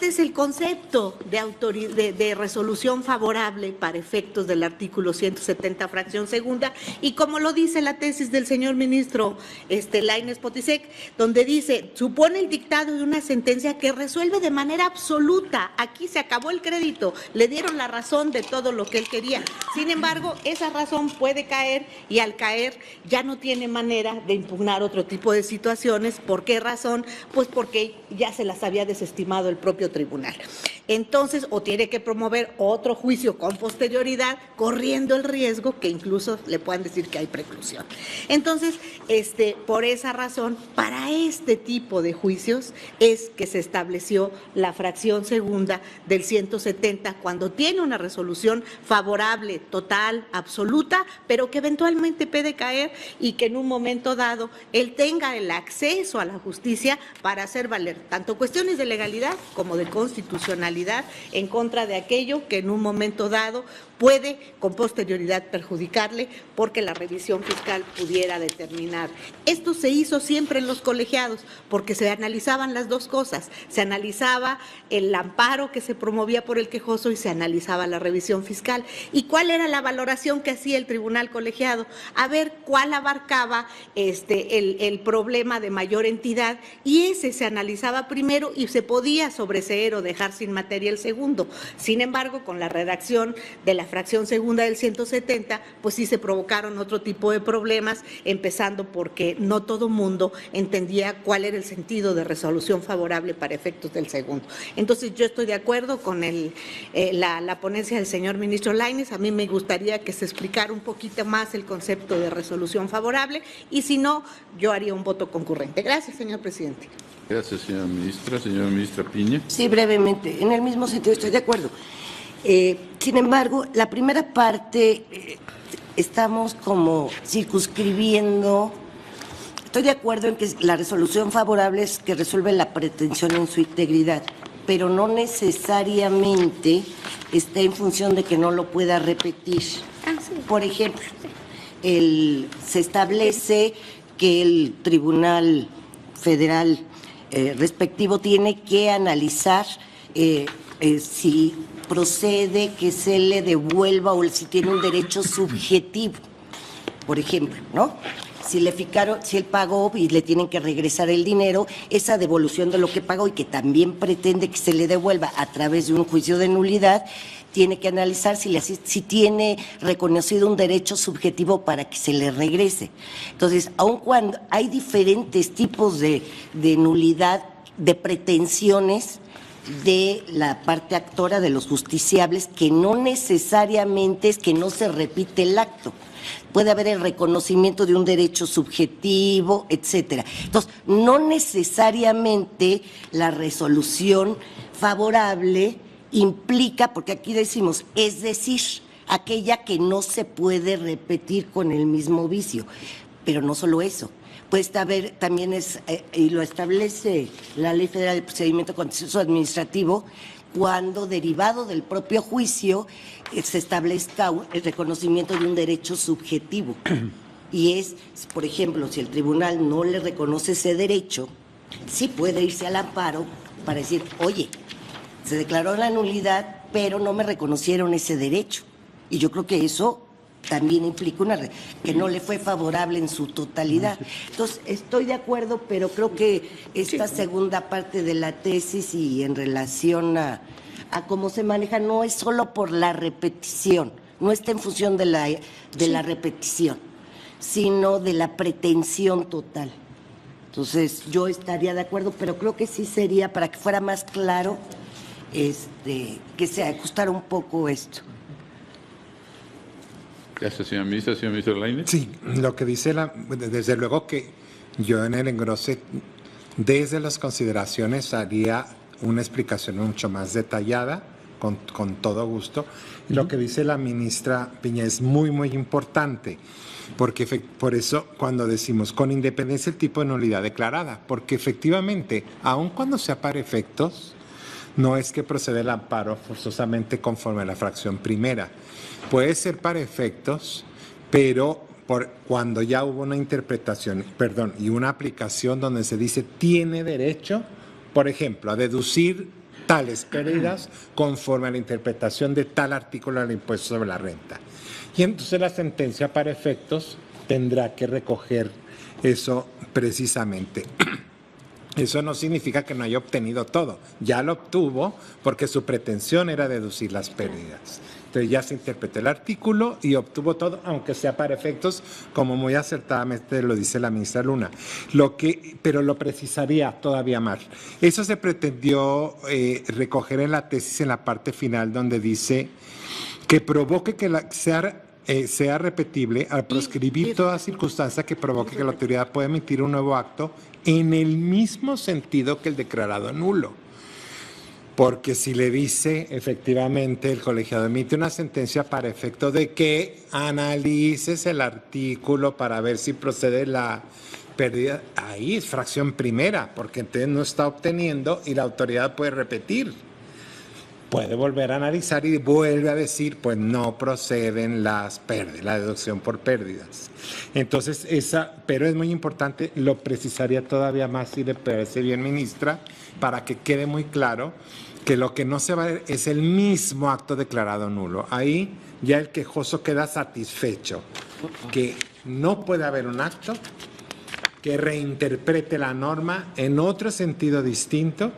es el concepto de resolución favorable para efectos del artículo 170 fracción segunda y como lo dice la tesis del señor ministro Lainez Potisek, donde dice, supone el dictado de una sentencia que resuelve de manera absoluta, aquí se acabó el crédito, le dieron la razón de todo lo que él quería. Sin embargo, esa razón puede caer y al caer ya no tiene manera de impugnar otro tipo de situaciones. ¿Por qué razón? Pues porque ya se las había desestimado el propio tribunal. Entonces, o tiene que promover otro juicio con posterioridad, corriendo el riesgo que incluso le puedan decir que hay preclusión. Entonces, por esa razón, para este tipo de juicios es que se estableció la fracción segunda del 170 cuando tiene una resolución favorable, total, absoluta, pero que eventualmente puede caer y que en un momento dado él tenga el acceso a la justicia para hacer valer tanto cuestiones de legalidad como de constitucionalidad en contra de aquello que en un momento dado puede con posterioridad perjudicarle porque la revisión fiscal pudiera determinar. Esto se hizo siempre en los colegiados porque se analizaban las dos cosas, se analizaba el amparo que se promovía por el quejoso y se analizaba la revisión fiscal. ¿Y cuál era la valoración que hacía el tribunal colegiado? A ver cuál abarcaba el problema de mayor entidad y ese se analizaba primero y se podía sobreseer o dejar sin materia el segundo. Sin embargo, con la redacción de la fracción segunda del 170, pues sí se provocaron otro tipo de problemas, empezando porque no todo mundo entendía cuál era el sentido de resolución favorable para efectos del segundo. Entonces, yo estoy de acuerdo con la ponencia del señor ministro Lainez. A mí me gustaría que se explicara un poquito más el concepto de resolución favorable y si no, yo haría un voto concurrente. Gracias, señor presidente. Gracias, señora ministra. Señora ministra Piña. Sí, brevemente. En el mismo sentido estoy de acuerdo. Sin embargo, la primera parte estamos como circunscribiendo. Estoy de acuerdo en que la resolución favorable es que resuelve la pretensión en su integridad, pero no necesariamente está en función de que no lo pueda repetir. Por ejemplo, se establece que el Tribunal Federal respectivo tiene que analizar si procede que se le devuelva o si tiene un derecho subjetivo, por ejemplo, ¿no? Si él pagó y le tienen que regresar el dinero, esa devolución de lo que pagó y que también pretende que se le devuelva a través de un juicio de nulidad, tiene que analizar si tiene reconocido un derecho subjetivo para que se le regrese. Entonces, aun cuando hay diferentes tipos de nulidad, de pretensiones de la parte actora de los justiciables, que no necesariamente es que no se repite el acto. Puede haber el reconocimiento de un derecho subjetivo, etcétera. Entonces, no necesariamente la resolución favorable implica, porque aquí decimos, es decir, aquella que no se puede repetir con el mismo vicio. Pero no solo eso. Puede haber también, y lo establece la Ley Federal de Procedimiento Contencioso Administrativo, cuando derivado del propio juicio se establezca el reconocimiento de un derecho subjetivo. Y es, por ejemplo, si el tribunal no le reconoce ese derecho, sí puede irse al amparo para decir, oye, se declaró la nulidad, pero no me reconocieron ese derecho. Y yo creo que eso también implica que no le fue favorable en su totalidad. Entonces, estoy de acuerdo, pero creo que esta segunda parte de la tesis y en relación a cómo se maneja no es solo por la repetición, no está en función de la repetición, sino de la pretensión total. Entonces, yo estaría de acuerdo, pero creo que sí sería, para que fuera más claro, que se ajustara un poco esto. Gracias, señora ministra. Señor ministro Lainez. Sí, lo que dice desde luego que yo en el engrose, desde las consideraciones, haría una explicación mucho más detallada, con todo gusto. Lo que dice la ministra Piña es muy, muy importante, porque por eso cuando decimos con independencia del tipo de nulidad declarada, porque efectivamente, aun cuando sea para efectos, no es que procede el amparo forzosamente conforme a la fracción primera. Puede ser para efectos, pero cuando ya hubo una interpretación, y una aplicación donde se dice tiene derecho, por ejemplo, a deducir tales pérdidas conforme a la interpretación de tal artículo del impuesto sobre la renta. Y entonces la sentencia para efectos tendrá que recoger eso precisamente. Eso no significa que no haya obtenido todo. Ya lo obtuvo porque su pretensión era deducir las pérdidas. Entonces ya se interpretó el artículo y obtuvo todo, aunque sea para efectos, como muy acertadamente lo dice la ministra Luna. Pero lo precisaría todavía más. Eso se pretendió recoger en la tesis en la parte final, donde dice que provoque que sea repetible al proscribir toda circunstancia que provoque que la autoridad pueda emitir un nuevo acto en el mismo sentido que el declarado nulo. Porque si le dice, efectivamente, el colegiado emite una sentencia para efecto de que analices el artículo para ver si procede la pérdida, ahí es fracción primera, porque entonces no está obteniendo y la autoridad puede repetir. Puede volver a analizar y vuelve a decir, pues no proceden las pérdidas, la deducción por pérdidas. Entonces, pero es muy importante, lo precisaría todavía más si le parece bien, ministra, para que quede muy claro que lo que no se va a ver es el mismo acto declarado nulo. Ahí ya el quejoso queda satisfecho, que no puede haber un acto que reinterprete la norma en otro sentido distinto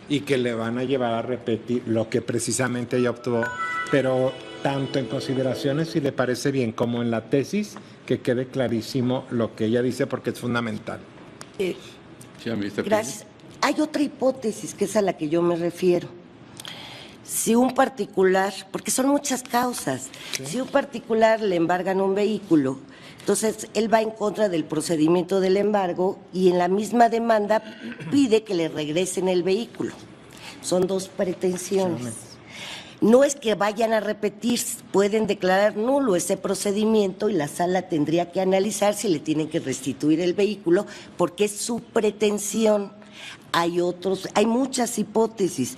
y que le van a llevar a repetir lo que precisamente ella obtuvo, pero tanto en consideraciones, si le parece bien, como en la tesis, que quede clarísimo lo que ella dice, porque es fundamental. Gracias. Hay otra hipótesis, que es a la que yo me refiero. Si un particular, porque son muchas causas, si un particular le embargan un vehículo, entonces él va en contra del procedimiento del embargo y en la misma demanda pide que le regresen el vehículo. Son dos pretensiones. No es que vayan a repetir, pueden declarar nulo ese procedimiento y la sala tendría que analizar si le tienen que restituir el vehículo porque es su pretensión. Hay muchas hipótesis.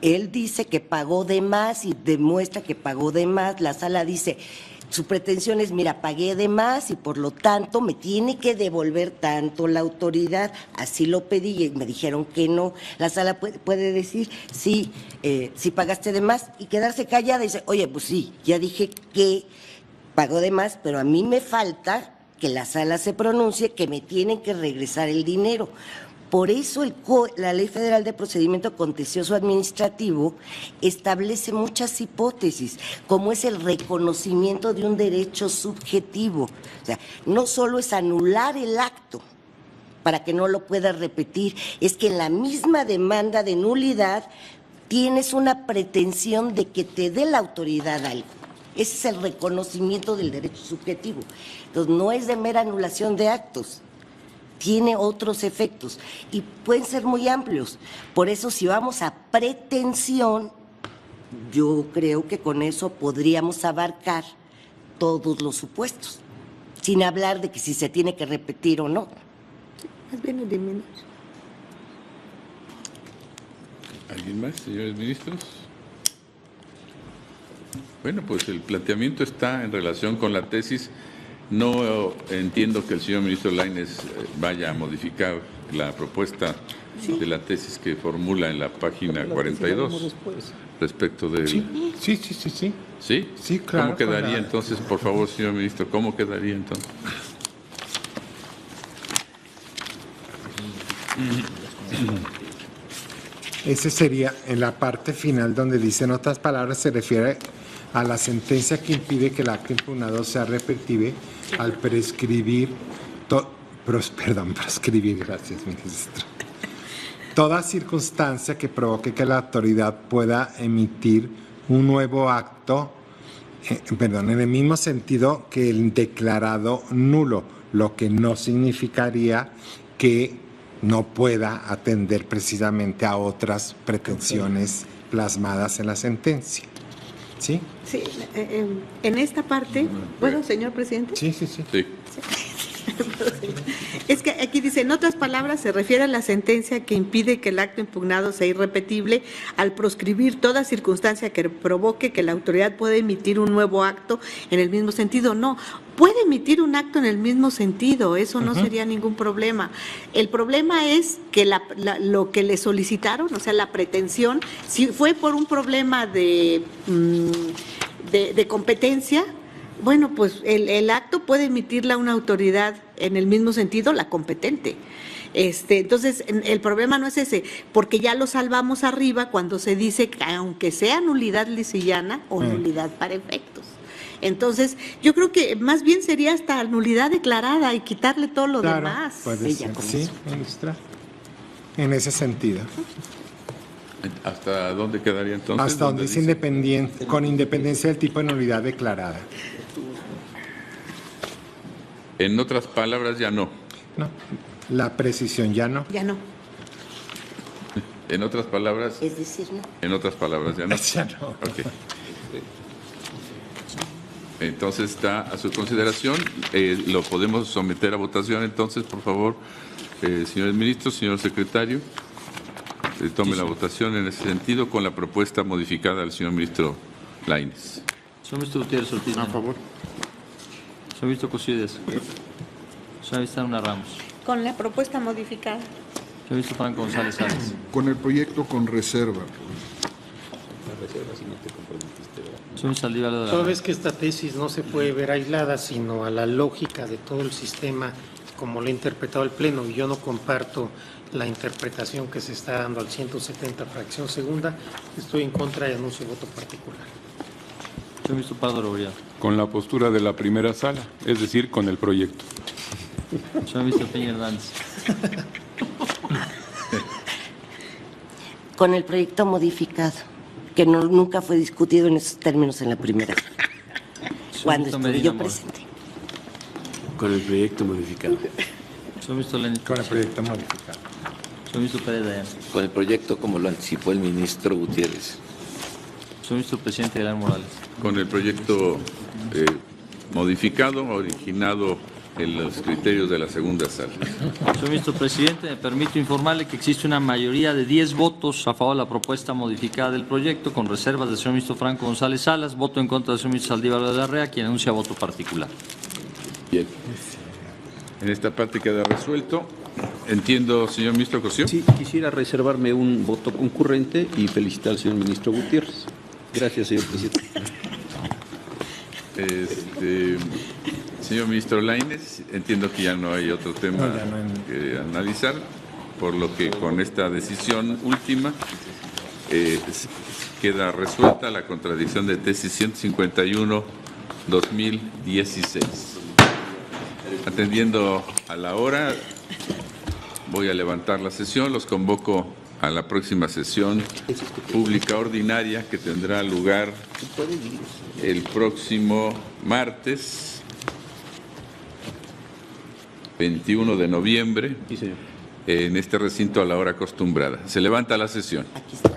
Él dice que pagó de más y demuestra que pagó de más. La sala dice, su pretensión es, mira, pagué de más y por lo tanto me tiene que devolver tanto la autoridad. Así lo pedí y me dijeron que no. La sala puede decir, sí, si pagaste de más y quedarse callada y dice, oye, pues sí, ya dije que pagó de más, pero a mí me falta que la sala se pronuncie que me tienen que regresar el dinero. Por eso la Ley Federal de Procedimiento Contencioso Administrativo establece muchas hipótesis, como es el reconocimiento de un derecho subjetivo. O sea, no solo es anular el acto para que no lo pueda repetir, es que en la misma demanda de nulidad tienes una pretensión de que te dé la autoridad algo. Ese es el reconocimiento del derecho subjetivo. Entonces, no es de mera anulación de actos. Tiene otros efectos y pueden ser muy amplios. Por eso, si vamos a pretensión, yo creo que con eso podríamos abarcar todos los supuestos, sin hablar de que si se tiene que repetir o no. Más bien de menos. ¿Alguien más, señores ministros? Bueno, pues el planteamiento está en relación con la tesis. No entiendo que el señor ministro Lainez vaya a modificar la propuesta de la tesis que formula en la página 42 respecto de... Sí. ¿Sí? Sí, claro. ¿Cómo quedaría entonces, por favor, señor ministro? ¿Cómo quedaría entonces? Ese sería en la parte final donde dice, en otras palabras, se refiere a la sentencia que impide que el acto impugnado sea repetible al prescribir, gracias, ministro. Toda circunstancia que provoque que la autoridad pueda emitir un nuevo acto, en el mismo sentido que el declarado nulo, lo que no significaría que no pueda atender precisamente a otras pretensiones plasmadas en la sentencia. ¿Sí? Sí, en esta parte, ¿puedo, señor presidente? Sí. Es que aquí dice, en otras palabras, se refiere a la sentencia que impide que el acto impugnado sea irrepetible al proscribir toda circunstancia que provoque que la autoridad pueda emitir un nuevo acto en el mismo sentido. No, puede emitir un acto en el mismo sentido, eso no sería ningún problema. El problema es que lo que le solicitaron, o sea, la pretensión, si fue por un problema de competencia, bueno, pues el acto puede emitirla una autoridad en el mismo sentido, la competente. Entonces, el problema no es ese, porque ya lo salvamos arriba cuando se dice que aunque sea nulidad lisillana o nulidad para efectos. Entonces, yo creo que más bien sería hasta nulidad declarada y quitarle todo lo demás. Puede ser, sí, ministra. En ese sentido. ¿Hasta dónde quedaría entonces? Hasta donde dice independiente, con independencia del tipo de nulidad declarada. En otras palabras, ya no. No, la precisión ya no. Ya no. En otras palabras. Es decir, no. En otras palabras, ya no. Ya no. Ok. Entonces está a su consideración. Lo podemos someter a votación entonces, por favor, señores ministros, señor secretario. Tome la votación en ese sentido con la propuesta modificada del señor ministro Lainez. Señor ministro Gutiérrez Ortiz. A favor. Señor ministro Cosídez. Señor ministro Luna Ramos. Con la propuesta modificada. Señor ministro Franco González Salas. Con el proyecto con reserva. Señor ministro Saldívar de la Toda vez que esta tesis no se puede ver aislada, sino a la lógica de todo el sistema, como lo ha interpretado el Pleno, y yo no comparto la interpretación que se está dando al 170 fracción segunda, estoy en contra y anuncio voto particular. Señor ministro Pardo Robledo. Con la postura de la primera sala, es decir, con el proyecto. Señor ministro Peña Hernández. Con el proyecto modificado, que nunca fue discutido en esos términos en la primera, cuando estuve yo presente. Con el proyecto modificado. Señor ministro Lenin. Con el proyecto modificado. Señor ministro Pérez Dayán. Con el proyecto como lo anticipó el ministro Gutiérrez. Señor ministro presidente Aguilar Morales. Con el proyecto modificado, originado en los criterios de la segunda sala. Señor ministro presidente, me permito informarle que existe una mayoría de 10 votos a favor de la propuesta modificada del proyecto, con reservas del señor ministro Franco González Salas, voto en contra del señor ministro Saldívar de la Rea, quien anuncia voto particular. Bien. En esta parte queda resuelto. Entiendo, señor ministro Cosío. Sí, quisiera reservarme un voto concurrente y felicitar al señor ministro Gutiérrez. Gracias, señor presidente. Señor ministro Lainez, entiendo que ya no hay otro tema que analizar, por lo que con esta decisión última queda resuelta la contradicción de tesis 151-2016. Atendiendo a la hora, voy a levantar la sesión. Los convoco a la próxima sesión pública ordinaria que tendrá lugar el próximo martes 21 de noviembre en este recinto a la hora acostumbrada. Se levanta la sesión. Aquí está.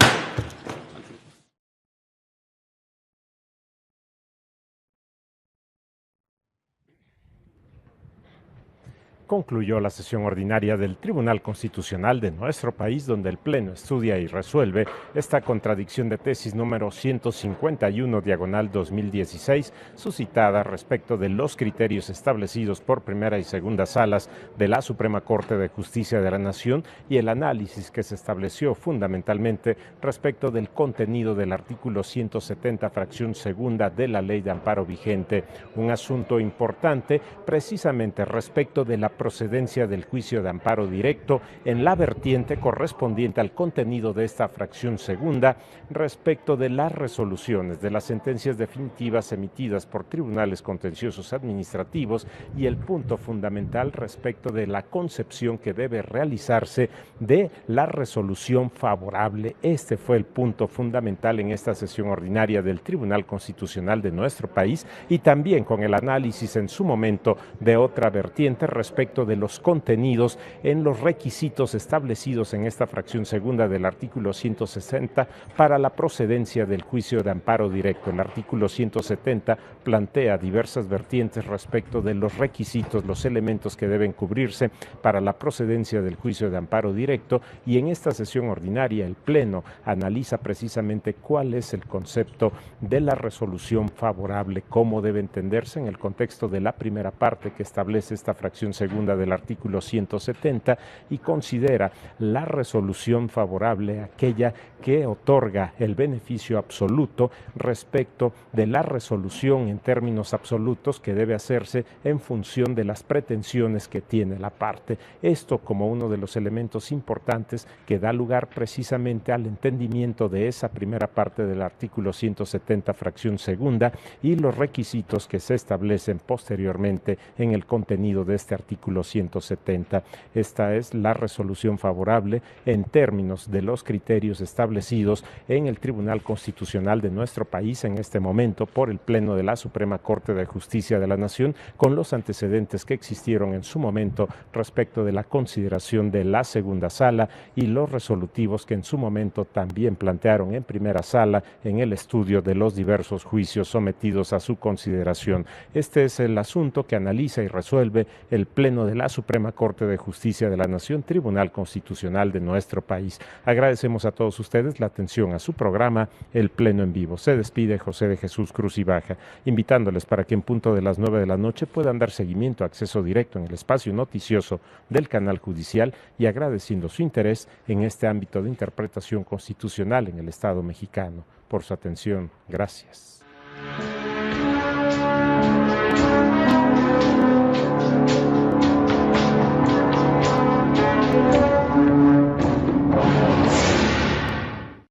concluyó la sesión ordinaria del Tribunal Constitucional de nuestro país, donde el Pleno estudia y resuelve esta contradicción de tesis número 151/2016, suscitada respecto de los criterios establecidos por primera y segunda salas de la Suprema Corte de Justicia de la Nación y el análisis que se estableció fundamentalmente respecto del contenido del artículo 170, fracción segunda de la Ley de Amparo vigente, un asunto importante precisamente respecto de la procedencia del juicio de amparo directo en la vertiente correspondiente al contenido de esta fracción segunda respecto de las resoluciones de las sentencias definitivas emitidas por tribunales contenciosos administrativos y el punto fundamental respecto de la concepción que debe realizarse de la resolución favorable. Este fue el punto fundamental en esta sesión ordinaria del Tribunal Constitucional de nuestro país, y también con el análisis en su momento de otra vertiente respecto de los contenidos en los requisitos establecidos en esta fracción segunda del artículo 160 para la procedencia del juicio de amparo directo. El artículo 170 plantea diversas vertientes respecto de los requisitos, los elementos que deben cubrirse para la procedencia del juicio de amparo directo, y en esta sesión ordinaria el Pleno analiza precisamente cuál es el concepto de la resolución favorable, cómo debe entenderse en el contexto de la primera parte que establece esta fracción segunda del artículo 170 y considera la resolución favorable aquella que otorga el beneficio absoluto respecto de la resolución en términos absolutos que debe hacerse en función de las pretensiones que tiene la parte. Esto como uno de los elementos importantes que da lugar precisamente al entendimiento de esa primera parte del artículo 170, fracción segunda, y los requisitos que se establecen posteriormente en el contenido de este artículo 170. Esta es la resolución favorable en términos de los criterios establecidos en el Tribunal Constitucional de nuestro país en este momento por el Pleno de la Suprema Corte de Justicia de la Nación, con los antecedentes que existieron en su momento respecto de la consideración de la segunda sala y los resolutivos que en su momento también plantearon en primera sala en el estudio de los diversos juicios sometidos a su consideración. Este es el asunto que analiza y resuelve el Pleno de la Suprema Corte de Justicia de la Nación, Tribunal Constitucional de nuestro país. Agradecemos a todos ustedes la atención a su programa El Pleno en Vivo. Se despide José de Jesús Cruzibaja, invitándoles para que en punto de las 9 de la noche puedan dar seguimiento, acceso directo en el espacio noticioso del canal judicial, y agradeciendo su interés en este ámbito de interpretación constitucional en el Estado mexicano. Por su atención, gracias.